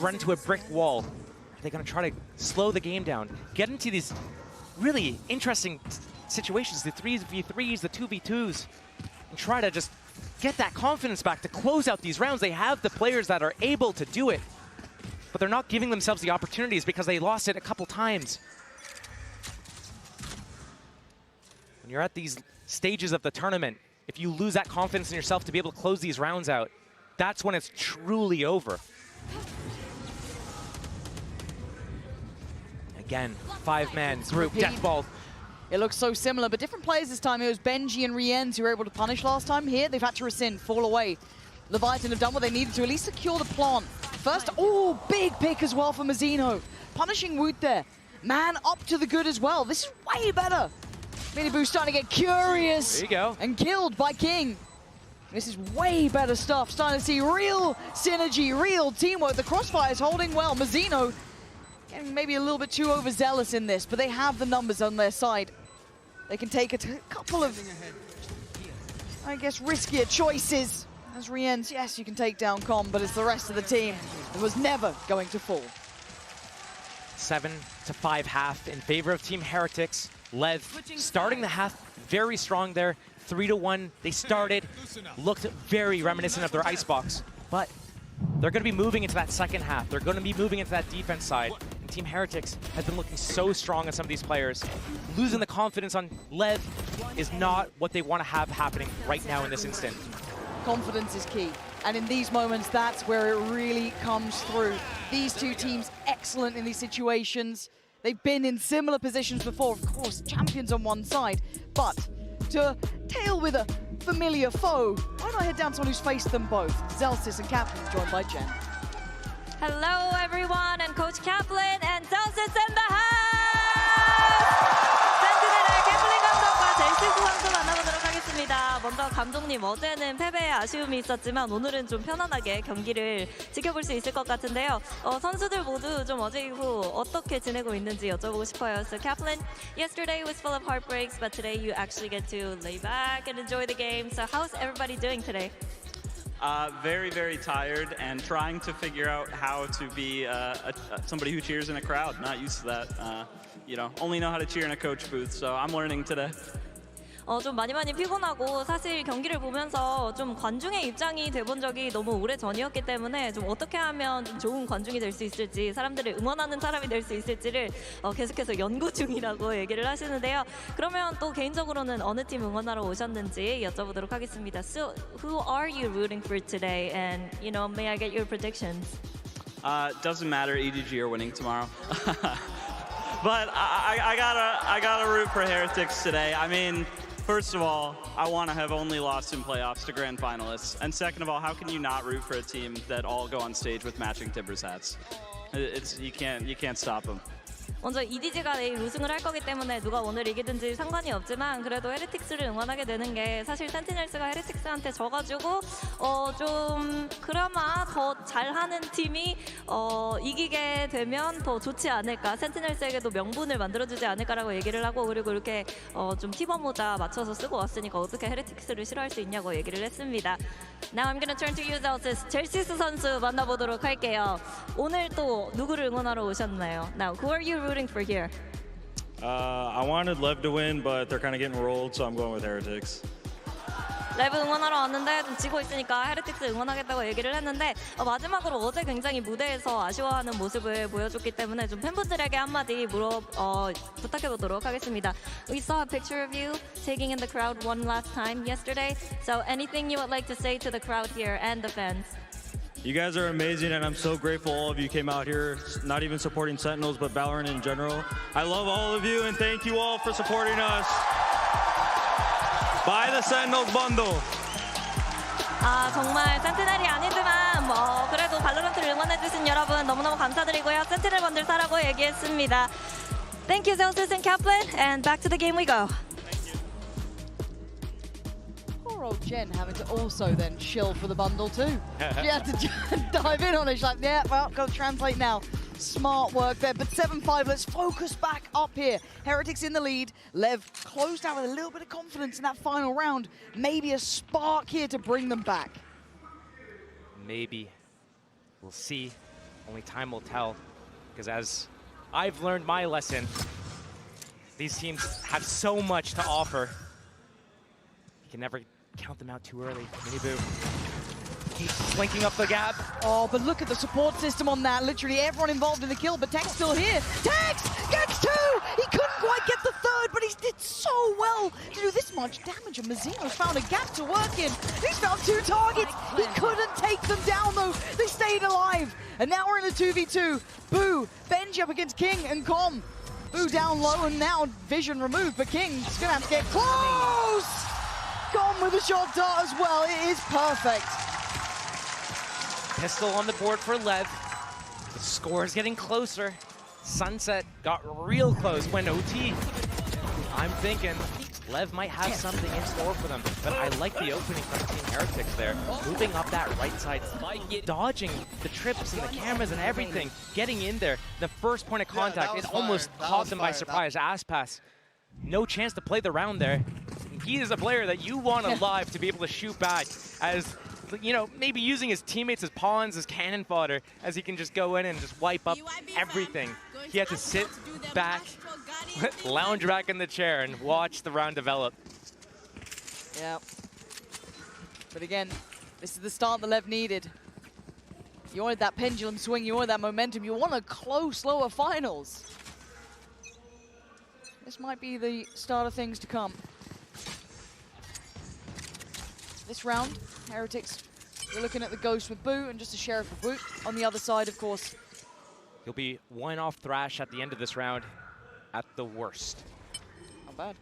[SPEAKER 5] Run into a brick wall? Are they going to try to slow the game down? Get into these really interesting situations, the 3v3s, the 2v2s, and try to just get that confidence back to close out these rounds. They have the players that are able to do it, but they're not giving themselves the opportunities because they lost it a couple times. When you're at these stages of the tournament, if you lose that confidence in yourself to be able to close these rounds out, that's when it's truly over. Again, 5-man group, Deathball.
[SPEAKER 4] It looks so similar, but different players this time. It was Benji and Rienz who were able to punish last time. Here, they've had to rescind, fall away. Leviathan have done what they needed to at least secure the plant. First, oh, big pick as well for Mazzino. Punishing Wood there. Man up to the good as well. This is way better. Miniboo starting to get curious.
[SPEAKER 5] There you go.
[SPEAKER 4] And killed by King. This is way better stuff. Starting to see real synergy, real teamwork. The crossfire is holding well. Mazzino getting maybe a little bit too overzealous in this, but they have the numbers on their side. They can take a couple of, I guess, riskier choices. As Rienz, yes, you can take down Com, but it's the rest of the team that was never going to fall.
[SPEAKER 5] 7-5 half in favor of Team Heretics. LEV starting the half very strong there. 3-1. They started, looked very reminiscent of their icebox, but they're going to be moving into that second half. They're going to be moving into that defense side. And Team Heretics has been looking so strong on some of these players. Losing the confidence on LEV. is not what they want to have happening right now in this instant.
[SPEAKER 4] Confidence is key. And in these moments, that's where it really comes through. These two teams excellent in these situations. They've been in similar positions before, of course, champions on one side. But to tail with a familiar foe, why not head down to someone who's faced them both? levvsth and Kaplan, joined by Jen.
[SPEAKER 6] Hello, everyone, and Coach Kaplan and levvsth in the house! 센티넬의 캐플린 감독과 젤시스 선수 만나보도록 하겠습니다. 먼저 감독님, 어제는 패배에 아쉬움이 있었지만 오늘은 좀 편안하게 경기를 지켜볼 수 있을 것 같은데요. 선수들 모두 좀 어제 이후 어떻게 지내고 있는지 여쭤보고 싶어요. So Kaplan, yesterday was full of heartbreaks, but today you actually get to lay back and enjoy the game. So how's everybody doing today?
[SPEAKER 7] Very, very tired and trying to figure out how to be somebody who cheers in a crowd. Not used to that. Only know how to cheer in a coach booth, so I'm learning today.
[SPEAKER 6] 좀 많이 피곤하고 사실 경기를 보면서 좀 관중의 입장이 돼본 적이 너무 오래 전이었기 때문에 좀 어떻게 하면 좀 좋은 관중이 될 수 있을지 사람들을 응원하는 사람이 될 수 있을지를 계속해서 연구 중이라고 얘기를 하시는데요. 그러면 또 개인적으로는 어느 팀 응원하러 오셨는지 여쭤보도록 하겠습니다. So who are you rooting for today? And may I get your predictions?
[SPEAKER 7] Doesn't matter, EDG are winning tomorrow. But I gotta root for Heretics today. I mean, first of all, I want to have only lost in playoffs to grand finalists. And second of all, how can you not root for a team that all go on stage with matching Timbers hats? You can't stop them.
[SPEAKER 6] 먼저 EDG가 내일 우승을 할 거기 때문에 누가 오늘 이기든지 상관이 없지만 그래도 헤레틱스를 응원하게 되는 게 사실 센티넬스가 헤레틱스한테 져가지고 좀 그나마 더 잘하는 팀이 이기게 되면 더 좋지 않을까, 센티넬스에게도 명분을 만들어주지 않을까라고 얘기를 하고, 그리고 이렇게 좀 티버 모자 맞춰서 쓰고 왔으니까 어떻게 헤레틱스를 싫어할 수 있냐고 얘기를 했습니다. Now I'm gonna turn to you, levvsth. 젤시스 선수 만나보도록 할게요. 오늘 또 누구를 응원하러 오셨나요? Now, who are you rooting for here?
[SPEAKER 8] I wanted LEV to win, but they're kind of getting rolled, so I'm going with Heretics.
[SPEAKER 6] 레브 응원하러 왔는데 좀 지고 있으니까 헤레틱스 응원하겠다고 얘기를 했는데 마지막으로 어제 굉장히 무대에서 아쉬워하는 모습을 보여줬기 때문에 좀 팬분들에게 한마디 부탁해보도록 하겠습니다. We saw a picture of you taking in the crowd one last time yesterday. So anything you would like to say to the crowd here and the fans?
[SPEAKER 8] You guys are amazing, and I'm so grateful all of you came out here, not even supporting Sentinels, but Valorant in general. I love all of you, and thank you all for supporting us. Buy the Sentinels bundle.
[SPEAKER 6] 정말 센티넬이 아니지만 그래도 발로란트를 응원해주신 여러분 너무너무 감사드리고요. 센티넬 번들 사라고 얘기했습니다. Thank you, levvsth and Kaplan, and back to the game we go.
[SPEAKER 4] Poor old Jen having to also then shill for the bundle too. She had to dive in on it. She's like, yeah, well, got to translate now. Smart work there, but 7-5, let's focus back up here. Heretics in the lead. Lev closed out with a little bit of confidence in that final round. Maybe a spark here to bring them back.
[SPEAKER 5] Maybe. We'll see. Only time will tell. Because as I've learned my lesson, these teams have so much to offer. You can never count them out too early. Miniboo keeps slinking up the gap.
[SPEAKER 4] Oh, but look at the support system on that. Literally everyone involved in the kill, but Tech's still here. Tex gets two! He couldn't quite get the third, but he did so well to do this much damage. And Mazzino's found a gap to work in. He's found two targets. He couldn't take them down, though. They stayed alive. And now we're in the 2v2. Boo, Benji up against King and Com. Boo down low, and now vision removed, but King's gonna have to get close! Com with a shot dart as well. It is perfect.
[SPEAKER 5] Pistol on the board for Lev. The score is getting closer. Sunset got real close when OT. I'm thinking Lev might have something in store for them, but I like the opening from Team Heretics there. Moving up that right side, dodging the trips and the cameras and everything, getting in there. The first point of contact, it almost caught them by surprise. Ass pass, no chance to play the round there. He is a player that you want alive to be able to shoot back as, maybe using his teammates as pawns, as cannon fodder, as he can just go in and just wipe up everything. He had to sit back, lounge back in the chair, and watch the round develop.
[SPEAKER 4] Yeah. But again, this is the start the Lev needed. You wanted that pendulum swing, you wanted that momentum, you want a close, lower finals. This might be the start of things to come. This round, Heretics, you're looking at the Ghost with Boo and just a Sheriff with Woot. On the other side, of course.
[SPEAKER 5] He'll be one off Thrash at the end of this round at the worst.
[SPEAKER 4] Not bad.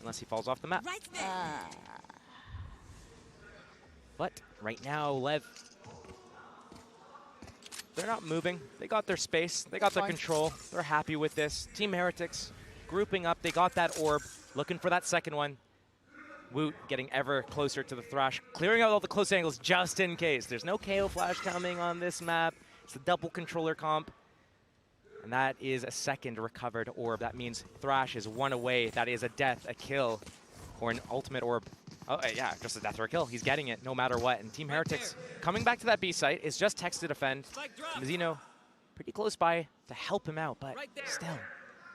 [SPEAKER 5] Unless he falls off the map.
[SPEAKER 4] Ah.
[SPEAKER 5] But right now, LEV, they're not moving. They got their space. They got their control. They're happy with this. Team Heretics grouping up. They got that orb, looking for that second one. Woot getting ever closer to the Thrash, clearing out all the close angles just in case. There's no KO flash coming on this map. It's a double controller comp. And that is a second recovered orb. That means Thrash is one away. That is a death, a kill, or an ultimate orb. Oh, yeah, just a death or a kill. He's getting it no matter what. And Team Heretics coming back to that B site is just text to defend. Mizzino pretty close by to help him out, but still,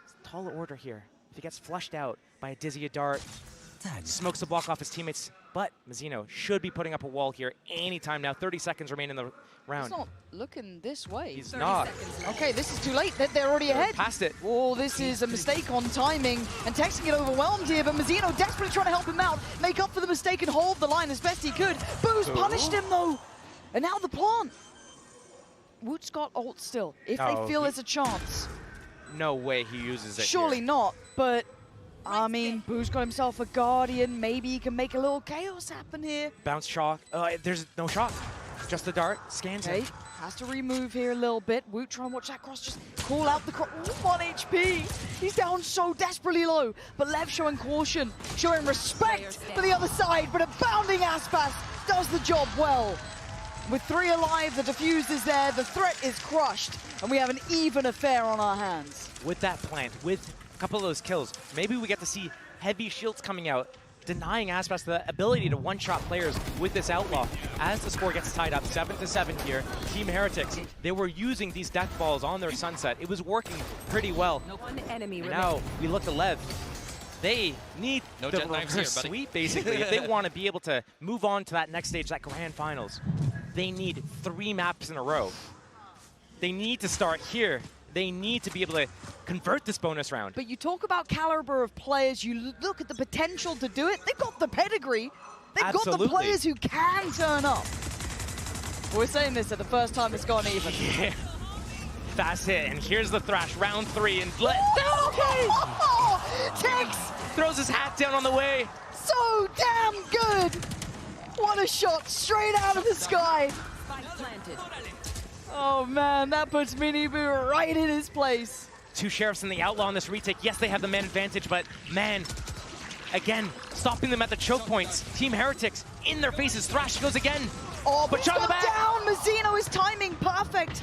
[SPEAKER 5] it's a tall order here. If he gets flushed out by a Dizzy Dart, smokes the block off his teammates, but Mizzino should be putting up a wall here anytime now. 30 seconds remain in the round.
[SPEAKER 4] He's not looking this way.
[SPEAKER 5] He's not.
[SPEAKER 4] Okay, this is too late. They're already ahead.
[SPEAKER 5] Past it.
[SPEAKER 4] Oh, this is a mistake on timing. And Tex can get overwhelmed here, but Mizzino desperately trying to help him out, make up for the mistake and hold the line as best he could. Boo's punished him, though. And now the plant. Woot's got ult still, if they feel there's a chance.
[SPEAKER 5] No way he uses it.
[SPEAKER 4] Surely not, but I mean, Boo's got himself a Guardian. Maybe he can make a little chaos happen here.
[SPEAKER 5] Bounce shock. There's no shock. Just the dart. Scans him.
[SPEAKER 4] Has to remove here a little bit. Woot try and watch that cross. Just call out the cross. 1 HP. He's down so desperately low. But Lev showing caution, showing respect for the other side. But a bounding Aspas does the job well. With 3 alive, the defuse is there. The threat is crushed. And we have an even affair on our hands.
[SPEAKER 5] With that plant, with a couple of those kills, maybe we get to see heavy shields coming out, denying Aspas the ability to one-shot players with this Outlaw. As the score gets tied up, 7-7 here, Team Heretics, they were using these death balls on their Sunset. It was working pretty well. Now we look at LEV. They need the reverse sweep, basically, if they want to be able to move on to that next stage, that grand finals. They need 3 maps in a row. They need to start here. They need to be able to convert this bonus round.
[SPEAKER 4] But you talk about caliber of players, you look at the potential to do it. They've got the pedigree. They've got the players who can turn up. We're saying this at the first time it's gone even.
[SPEAKER 5] Yeah. Fast hit, and here's the Thrash, round 3, and
[SPEAKER 4] Tex
[SPEAKER 5] throws his hat down on the way.
[SPEAKER 4] So damn good. What a shot straight out of the sky. Oh man, that puts Mini Boo right in his place.
[SPEAKER 5] 2 Sheriffs and the Outlaw on this retake. Yes, they have the man advantage, but man, again, stopping them at the choke points. Team Heretics in their faces. Thrash goes again.
[SPEAKER 4] Oh, but he's got down. Mizzino is timing perfect.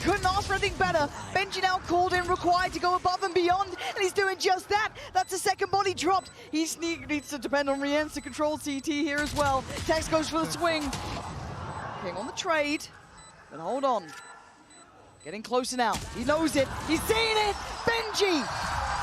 [SPEAKER 4] Couldn't ask for anything better. Benji now called in, required to go above and beyond, and he's doing just that. That's a second body dropped. He needs to depend on Rienz to control CT here as well. Tex goes for the swing. King on the trade, but hold on. Getting closer now. He knows it. He's seeing it. Benji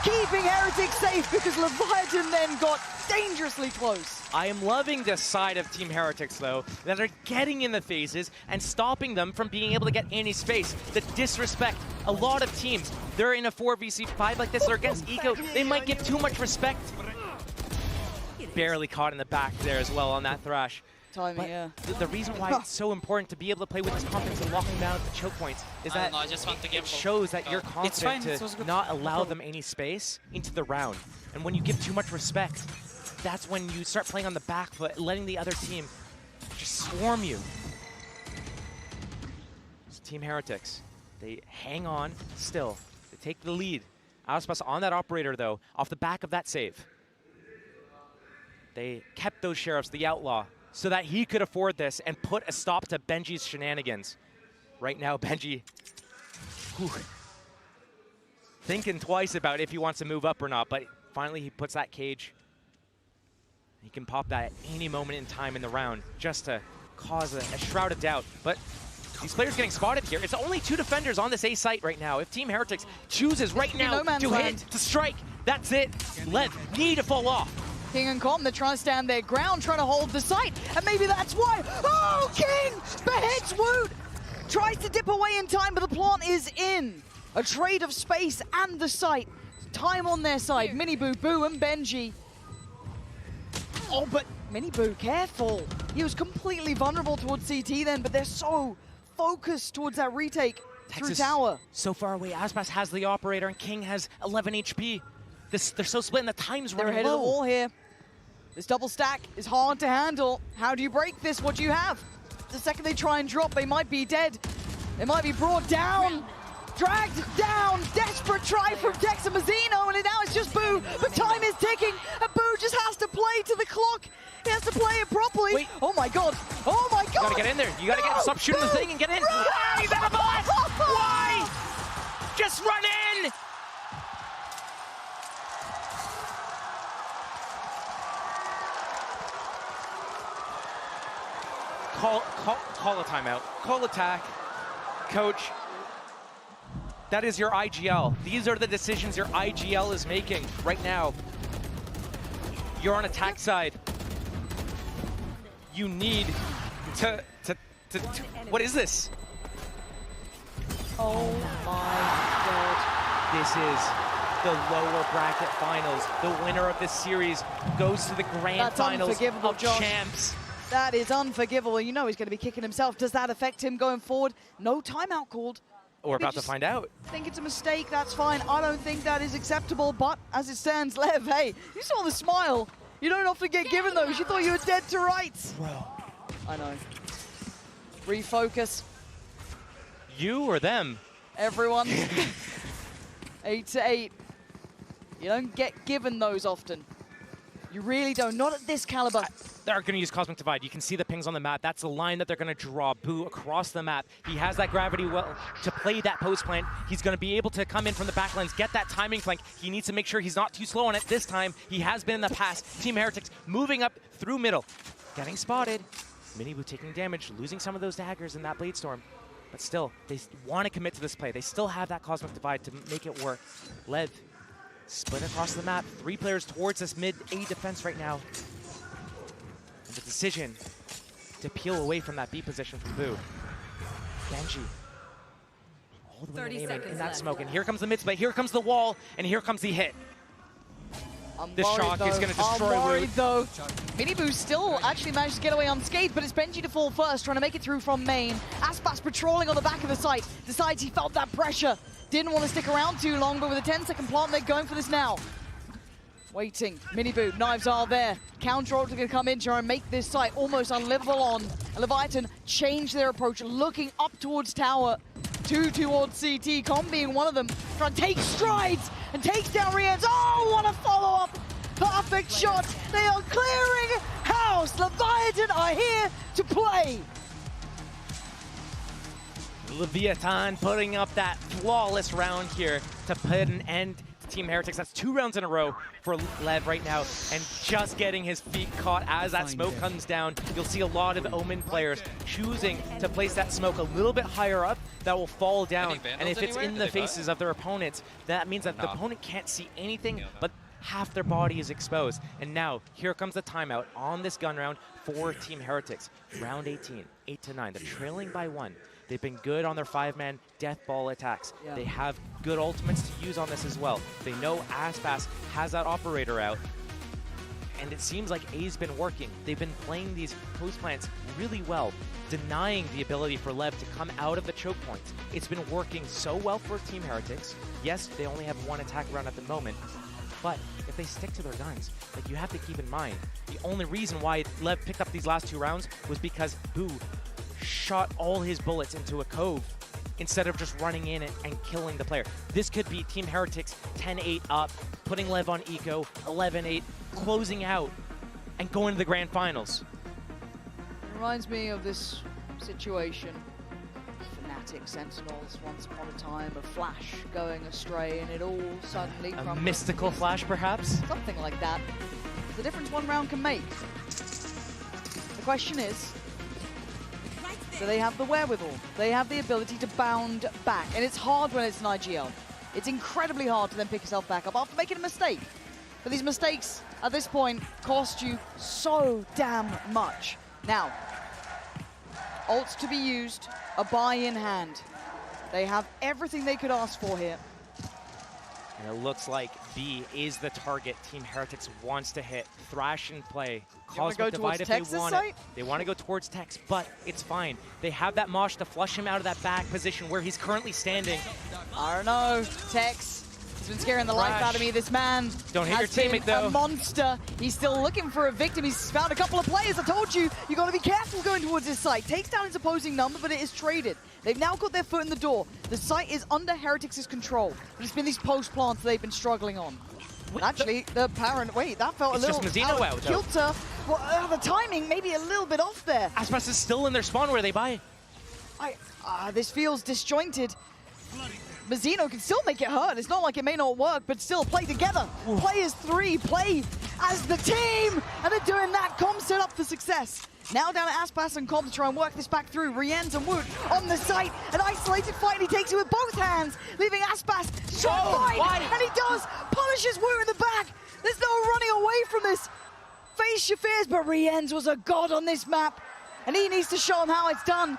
[SPEAKER 4] keeping Heretics safe because Leviathan then got dangerously close.
[SPEAKER 5] I am loving this side of Team Heretics, though, that are getting in the phases and stopping them from being able to get any space. The disrespect. A lot of teams, they're in a 4v5 like this, they're against Eco. They might give too much respect. Barely caught in the back there as well on that Thrash.
[SPEAKER 4] Timing, yeah.
[SPEAKER 5] The reason why it's so important to be able to play with this confidence and locking down the choke points is that it shows that you're confident to not allow them any space into the round. And when you give too much respect, that's when you start playing on the back foot, letting the other team just swarm you. It's Team Heretics. They hang on still. They take the lead. Aspas on that operator, though, off the back of that save. They kept those Sheriffs, the Outlaw, so that he could afford this and put a stop to Benji's shenanigans. Right now, Benji, thinking twice about if he wants to move up or not, but finally he puts that cage. He can pop that at any moment in time in the round just to cause a shroud of doubt. But these players getting spotted here. It's only 2 defenders on this A site right now. If Team Heretics chooses right now to hit, to strike, that's it. LEV need to fall off.
[SPEAKER 4] King and Com, they're trying to stand their ground, trying to hold the site, and maybe that's why. Oh, King beheads Woot! Tries to dip away in time, but the plant is in. A trade of space and the site. Time on their side. Mini Boo, Boo, and Benji. Oh, but Miniboo, careful. He was completely vulnerable towards CT then, but they're so focused towards that retake through tower.
[SPEAKER 5] So far away. Aspas has the operator and King has 11 HP. They're so split and the time's
[SPEAKER 4] They're
[SPEAKER 5] running
[SPEAKER 4] ahead of the
[SPEAKER 5] low.
[SPEAKER 4] wall here. This double stack is hard to handle. How do you break this? What do you have? The second they try and drop, they might be dead. They might be brought down. Dragged down, desperate try from Dex and Mazzino, and now it's just Boo, but time is ticking, and Boo just has to play to the clock. He has to play it properly.
[SPEAKER 5] Wait.
[SPEAKER 4] Oh my god, oh my god!
[SPEAKER 5] You gotta get in there. You gotta stop shooting the thing and get in. Why? He's out of boss! Why? Just run in! Call a timeout. Call attack. Coach, that is your IGL. These are the decisions your IGL is making right now. You're on attack side. You need to what is this?
[SPEAKER 4] Oh my god.
[SPEAKER 5] This is the lower bracket finals. The winner of this series goes to the grand
[SPEAKER 4] That's
[SPEAKER 5] finals
[SPEAKER 4] unforgivable,
[SPEAKER 5] of
[SPEAKER 4] Josh.
[SPEAKER 5] champs.
[SPEAKER 4] That is unforgivable. You know he's going to be kicking himself. Does that affect him going forward? No timeout called.
[SPEAKER 5] We're about to find out.
[SPEAKER 4] Think it's a mistake, that's fine. I don't think that is acceptable, but as it stands, Lev, hey, you saw the smile. You don't often get given those. You thought you were dead to rights.
[SPEAKER 5] Bro.
[SPEAKER 4] I know. Refocus.
[SPEAKER 5] You or them?
[SPEAKER 4] Everyone. 8-8. You don't get given those often. You really don't. Not at this caliber.
[SPEAKER 5] They're going to use Cosmic Divide. You can see the pings on the map. That's the line that they're going to draw. Boo across the map. He has that gravity well to play that post plant. He's going to be able to come in from the back lanes, get that timing flank. He needs to make sure he's not too slow on it this time. He has been in the past. Team Heretics moving up through middle. Getting spotted. Miniboo taking damage, losing some of those daggers in that Blade Storm. But still, they want to commit to this play. They still have that Cosmic Divide to make it work. Lev split across the map. 3 players towards this mid-A defense right now. And the decision to peel away from that B position from Boo. Benji. All the way in that smoke. And here comes the mid split. Here comes the wall. And here comes the hit. This shock is going to destroy
[SPEAKER 4] I'm worried
[SPEAKER 5] Wood.
[SPEAKER 4] though. Miniboo still actually managed to get away unscathed, but it's Benji to fall first, trying to make it through from main. Aspas patrolling on the back of the site. Decides he felt that pressure. Didn't want to stick around too long, but with a 10-second plant, they're going for this now. Waiting. Miniboo, knives are there. Counter ult going to come in, try and make this site almost unlivable on. And Leviathan change their approach, looking up towards tower. 2 towards CT, Com being one of them. Trying to take strides and takes down Rienz. Oh, what a follow-up! Perfect shot. They are clearing house. Leviathan are here to play.
[SPEAKER 5] Leviathan putting up that flawless round here to put an end to Team Heretics. That's 2 rounds in a row for Lev right now, and just getting his feet caught as that smoke comes down. You'll see a lot of Omen players choosing to place that smoke a little bit higher up that will fall down. And if it's in the faces of their opponents, that means that the opponent can't see anything, but half their body is exposed. And now, here comes the timeout on this gun round for Team Heretics. Round 18, 8-9. They're trailing by 1. They've been good on their 5-man death ball attacks.
[SPEAKER 4] Yeah.
[SPEAKER 5] They have good ultimates to use on this as well. They know Aspas has that operator out. And it seems like A's been working. They've been playing these post plants really well, denying the ability for Lev to come out of the choke points. It's been working so well for Team Heretics. Yes, they only have 1 attack round at the moment, but if they stick to their guns, like, you have to keep in mind, the only reason why Lev picked up these last 2 rounds was because Boo shot all his bullets into a cove instead of just running in and killing the player. This could be Team Heretics 10-8 up, putting Lev on eco, 11-8, closing out, and going to the grand finals.
[SPEAKER 4] It reminds me of this situation. Fnatic Sentinels, once upon a time, a flash going astray, and it all suddenly
[SPEAKER 5] A mystical flash, perhaps?
[SPEAKER 4] something like that. The difference 1 round can make. The question is, do they have the wherewithal? They have the ability to bound back, and it's hard when it's an IGL. It's incredibly hard to then pick yourself back up after making a mistake. But these mistakes, at this point, cost you so damn much. Now, ults to be used, a buy in hand. They have everything they could ask for here.
[SPEAKER 5] And it looks like B is the target Team Heretics wants to hit. Thrash and play. Cosmic Divide if they want it. They want to go towards Tex, but it's fine. They have that Mosh to flush him out of that back position where he's currently standing.
[SPEAKER 4] I don't know. Tex has been scaring the life out of me. This man
[SPEAKER 5] Don't hit your teammate, though.
[SPEAKER 4] A monster. He's still looking for a victim. He's found a couple of players. I told you, you got to be careful going towards his site. Takes down his opposing number, but it is traded. They've now got their foot in the door. The site is under Heretics' control. But it's been these post plants they've been struggling on. Actually, the Baron, wait, that felt a little
[SPEAKER 5] just Mazzino out, though.
[SPEAKER 4] kilter. Well, the timing maybe a little bit off there.
[SPEAKER 5] Aspas is still in their spawn where they buy.
[SPEAKER 4] This feels disjointed. Mazzino can still make it hurt. It's not like it may not work, but still play together. Ooh. Play as three, play as the team. And they're doing that. Com set up for success. Now down to Aspas and Com to try and work this back through. Rienz and Woot on the site. An isolated fight, and he takes it with both hands, leaving Aspas to try and fight. And he does. Punishes Woot in the back. There's no running away from this. Face your fears, but Rienz was a god on this map. And he needs to show him how it's done.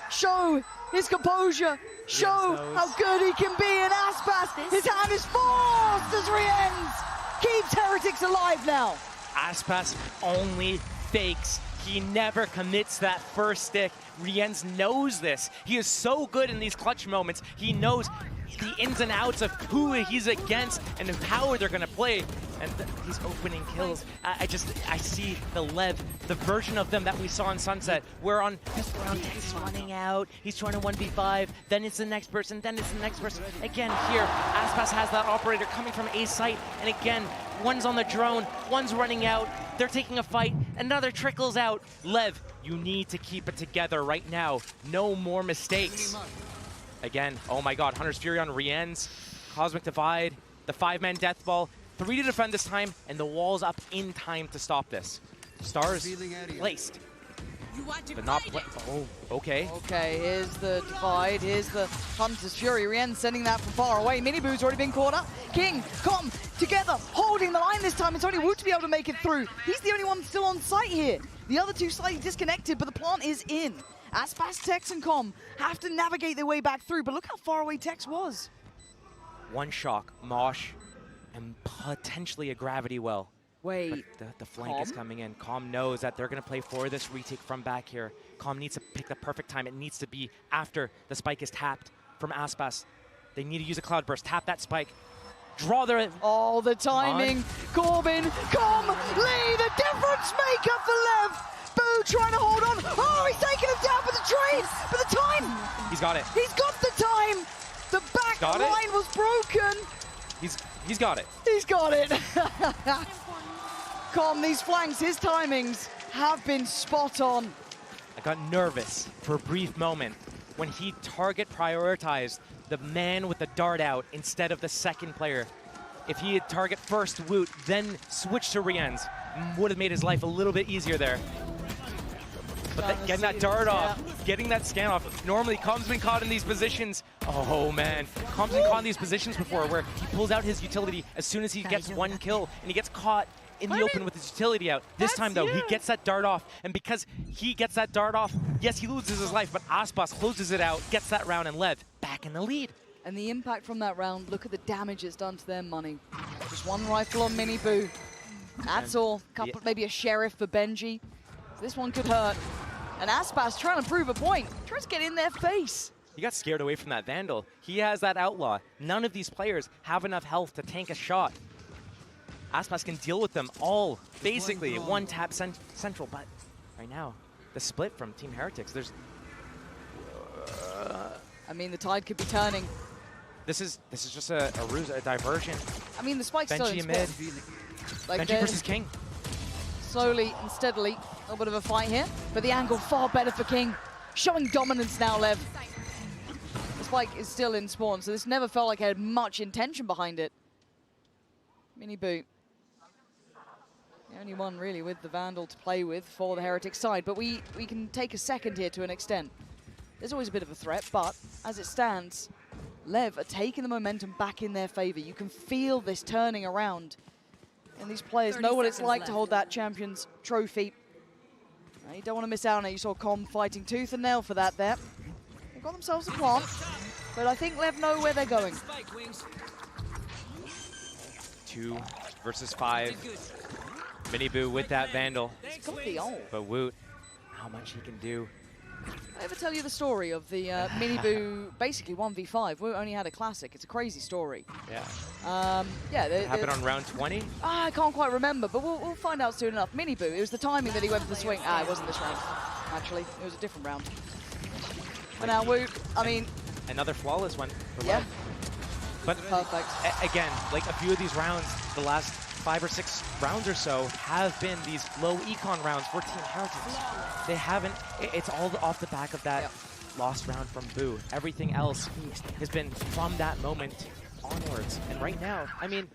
[SPEAKER 4] Show his composure. Show how good he can be in Aspas. His hand is forced as Rienz keeps Heretics alive now.
[SPEAKER 5] Aspas only fakes. He never commits that first stick. Rienz knows this. He is so good in these clutch moments. He knows the ins and outs of who he's against and how they're going to play. And he's opening kills. I see the LEV, the version of them that we saw in Sunset, where on this round, he's running out, he's trying to 1v5, then it's the next person, then it's the next person. Again, here, Aspas has that operator coming from A site, and again, one's on the drone, one's running out, they're taking a fight, another trickles out. LEV, you need to keep it together right now. No more mistakes. Again, oh my god, Hunter's Fury on Rienz, Cosmic Divide, the 5-man death ball, 3 to defend this time, and the wall's up in time to stop this. Stars placed, but not oh, okay.
[SPEAKER 4] Okay, here's the divide, here's the Hunter's Fury. Rienz sending that from far away. Miniboo's already been caught up. King, Com, together, holding the line this time. It's only Woot to be able to make it through. He's the only one still on site here. The other two slightly disconnected, but the plant is in. Aspas, Tex, and Com have to navigate their way back through, but look how far away Tex was.
[SPEAKER 5] One shock, Mosh, and potentially a gravity well.
[SPEAKER 4] Wait,
[SPEAKER 5] but the flank is coming in. Com knows that they're going to play for this retake from back here. Com needs to pick the perfect time. It needs to be after the spike is tapped from Aspas. They need to use a cloud burst, tap that spike, draw their...
[SPEAKER 4] Oh, the timing. Corbin, Com, Lee, the difference maker for LEV. Boo trying to hold on. Oh, he's taking him down for the trade, for the time.
[SPEAKER 5] He's got it.
[SPEAKER 4] He's got the time. The back line was broken.
[SPEAKER 5] He's got it.
[SPEAKER 4] He's got it. Com, these flanks, his timings have been spot on.
[SPEAKER 5] I got nervous for a brief moment when he target prioritized the man with the dart out instead of the second player. If he had target first Woot, then switch to Rienz, would have made his life a little bit easier there. But getting that dart off, getting that scan off. Normally, Com's been caught in these positions. Oh man, Com's been caught in these positions before where he pulls out his utility as soon as he gets one kill and he gets caught in the open with his utility out. This time though, he gets that dart off, and because he gets that dart off, yes, he loses his life, but Aspas closes it out, gets that round, and LEV back in the lead.
[SPEAKER 4] And the impact from that round, look at the damage it's done to their money. Just one rifle on Miniboo. That's all. Couple, maybe a sheriff for Benji. This one could hurt. And Aspas trying to prove a point. Tries to get in their face.
[SPEAKER 5] He got scared away from that Vandal. He has that Outlaw. None of these players have enough health to tank a shot. Aspas can deal with them all, basically. One tap central, but right now, the split from Team Heretics, there's...
[SPEAKER 4] I mean, the tide could be turning.
[SPEAKER 5] This is just a ruse, a diversion.
[SPEAKER 4] I mean, the spike's still in
[SPEAKER 5] Benji mid.
[SPEAKER 4] Like
[SPEAKER 5] Benji versus King.
[SPEAKER 4] Slowly and steadily, a little bit of a fight here, but the angle far better for King. Showing dominance now, LEV. The spike is still in spawn, so this never felt like it had much intention behind it. Miniboo. The only one really with the Vandal to play with for the Heretic side, but we can take a second here to an extent. There's always a bit of a threat, but as it stands, LEV are taking the momentum back in their favor. You can feel this turning around. And these players know what it's like to hold that champion's trophy. You don't want to miss out on it. You saw Com fighting tooth and nail for that there. They've got themselves a plant, but I think LEV know where they're going.
[SPEAKER 5] 2 versus 5. Miniboo with that Vandal.
[SPEAKER 4] It's got the ult.
[SPEAKER 5] But Woot, how much he can do.
[SPEAKER 4] I ever tell you the story of the Miniboo basically 1v5? We only had a classic. It's a crazy story.
[SPEAKER 5] Yeah.
[SPEAKER 4] Yeah.
[SPEAKER 5] It happened on round 20?
[SPEAKER 4] I can't quite remember, but we'll find out soon enough. Miniboo, it was the timing that he went for the swing. It wasn't this round, actually. It was a different round. But now Woot, I mean...
[SPEAKER 5] Another flawless one for
[SPEAKER 4] Yeah.
[SPEAKER 5] Lev. But
[SPEAKER 4] Perfect.
[SPEAKER 5] Again, like a few of these rounds, the last 5 or 6 rounds or so have been these low econ rounds for Team Heretics. They haven't, it's all off the back of that lost round from Boo. Everything else has been from that moment onwards. And right now, I mean,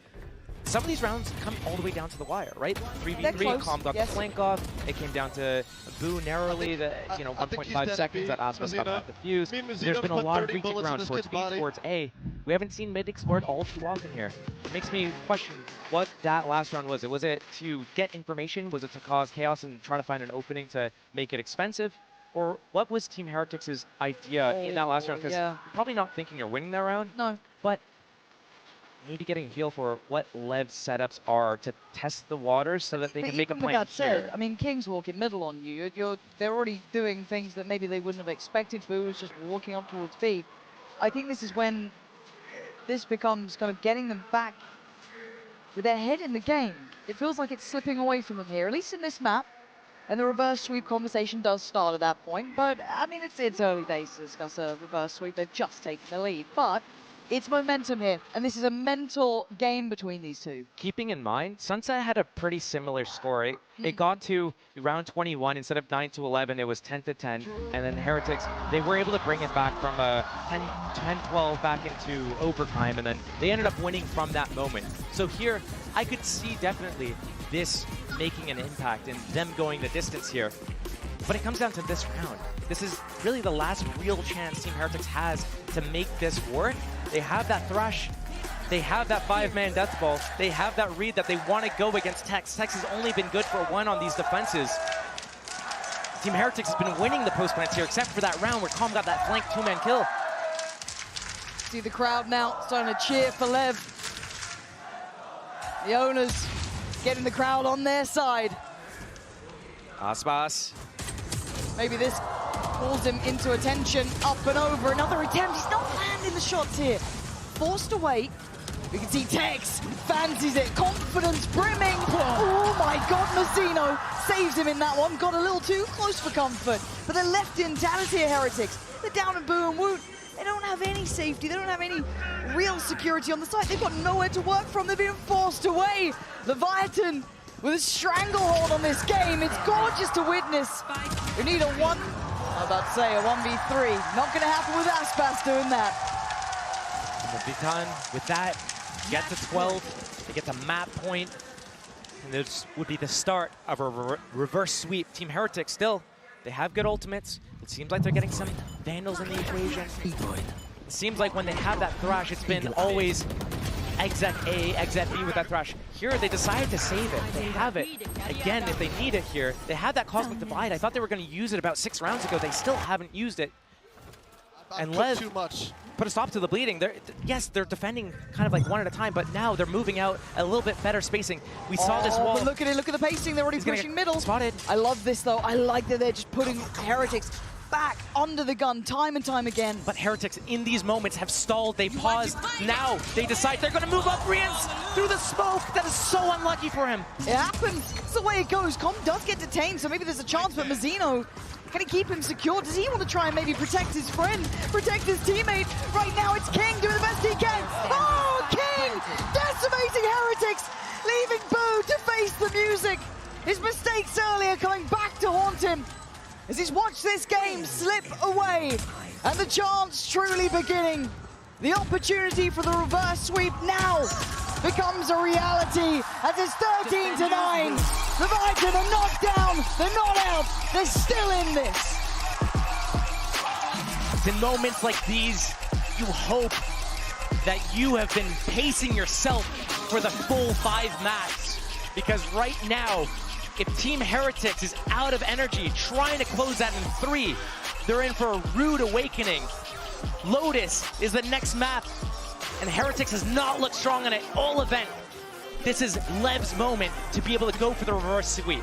[SPEAKER 5] some of these rounds come all the way down to the wire, right? 3v3, Calm got the flank off. It came down to Boo narrowly, the 1.5 seconds that Aspas got off the fuse. There's been a lot of retake rounds towards B, towards A. We haven't seen mid explored all too often here. It makes me question what that last round was. Was it to get information? Was it to cause chaos and try to find an opening to make it expensive? Or what was Team Heretics' idea in that last round? Because you're probably not thinking you're winning that round.
[SPEAKER 4] No.
[SPEAKER 5] But you need to get a feel for what LEV setups are to test the waters so that they can make a plan.
[SPEAKER 4] With that said, I mean, King's walking middle on you. They're already doing things that maybe they wouldn't have expected. Boo was just walking up towards B. I think this is when this becomes kind of getting them back with their head in the game. It feels like it's slipping away from them here, at least in this map. And the reverse sweep conversation does start at that point. But, I mean, it's early days to discuss a reverse sweep. They've just taken the lead. But it's momentum here, and this is a mental game between these two.
[SPEAKER 5] Keeping in mind, Sunset had a pretty similar score. It got to round 21, instead of 9-11, it was 10-10, and then Heretics, they were able to bring it back from 10-12 back into overtime, and then they ended up winning from that moment. So here, I could see definitely this making an impact and them going the distance here. But it comes down to this round. This is really the last real chance Team Heretics has to make this work. They have that Thresh. They have that 5-man death ball. They have that read that they want to go against Tex. Tex has only been good for 1 on these defenses. Team Heretics has been winning the post plants here, except for that round where Calm got that flank 2-man kill.
[SPEAKER 4] See the crowd now starting to cheer for Lev. The owners getting the crowd on their side.
[SPEAKER 5] Aspas.
[SPEAKER 4] Maybe this pulls him into attention. Up and over, another attempt. He's not landing the shots here. Forced away. We can see Tex fancies it. Confidence brimming. Oh my God, Mazzino saves him in that one. Got a little too close for comfort. But they're left in Talentia Heretics. They're down in Boo and Woot. They don't have any safety. They don't have any real security on the side. They've got nowhere to work from. They've been forced away. Leviathan with a stranglehold on this game. It's gorgeous to witness. We need a 1v3. Not going to happen with Aspas doing that.
[SPEAKER 5] Vitan with that, get to 12, they get the map point, and this would be the start of a reverse sweep. Team Heretics still, they have good ultimates. It seems like they're getting some Vandals in the equation. It seems like when they have that Thrash, it's been always exec A, exec B with that Thrash. Here, they decided to save it. They have it. Again, if they need it here, they had that Cosmic Divide. I thought they were going to use it about 6 rounds ago. They still haven't used it. And LEV put a stop to the bleeding. Yes, they're defending kind of like one at a time, but now they're moving out a little bit better spacing. We saw this wall.
[SPEAKER 4] But look at it, look at the pacing. They're already pushing middle.
[SPEAKER 5] Spotted.
[SPEAKER 4] I love this though. I like that they're just putting Heretics back under the gun time and time again.
[SPEAKER 5] But Heretics in these moments have stalled. They paused. Now they decide they're going to move up Rians through the smoke. That is so unlucky for him.
[SPEAKER 4] It happens. It's the way it goes. Com does get detained, so maybe there's a chance, but Mazzino, can he keep him secure? Does he want to try and maybe protect his friend, protect his teammate? Right now it's King doing the best he can. Oh, King decimating Heretics, leaving Boo to face the music. His mistakes earlier coming back to haunt him as he's watched this game slip away and the chance truly beginning. The opportunity for the reverse sweep now becomes a reality as it's 13-9. Leviathan are knocked down, they're not out, they're still in this.
[SPEAKER 5] It's in moments like these, you hope that you have been pacing yourself for the full 5 maps. Because right now, if Team Heretics is out of energy, trying to close that in 3, they're in for a rude awakening. Lotus is the next map, and Heretics has not looked strong on it all event. This is Lev's moment to be able to go for the reverse sweep.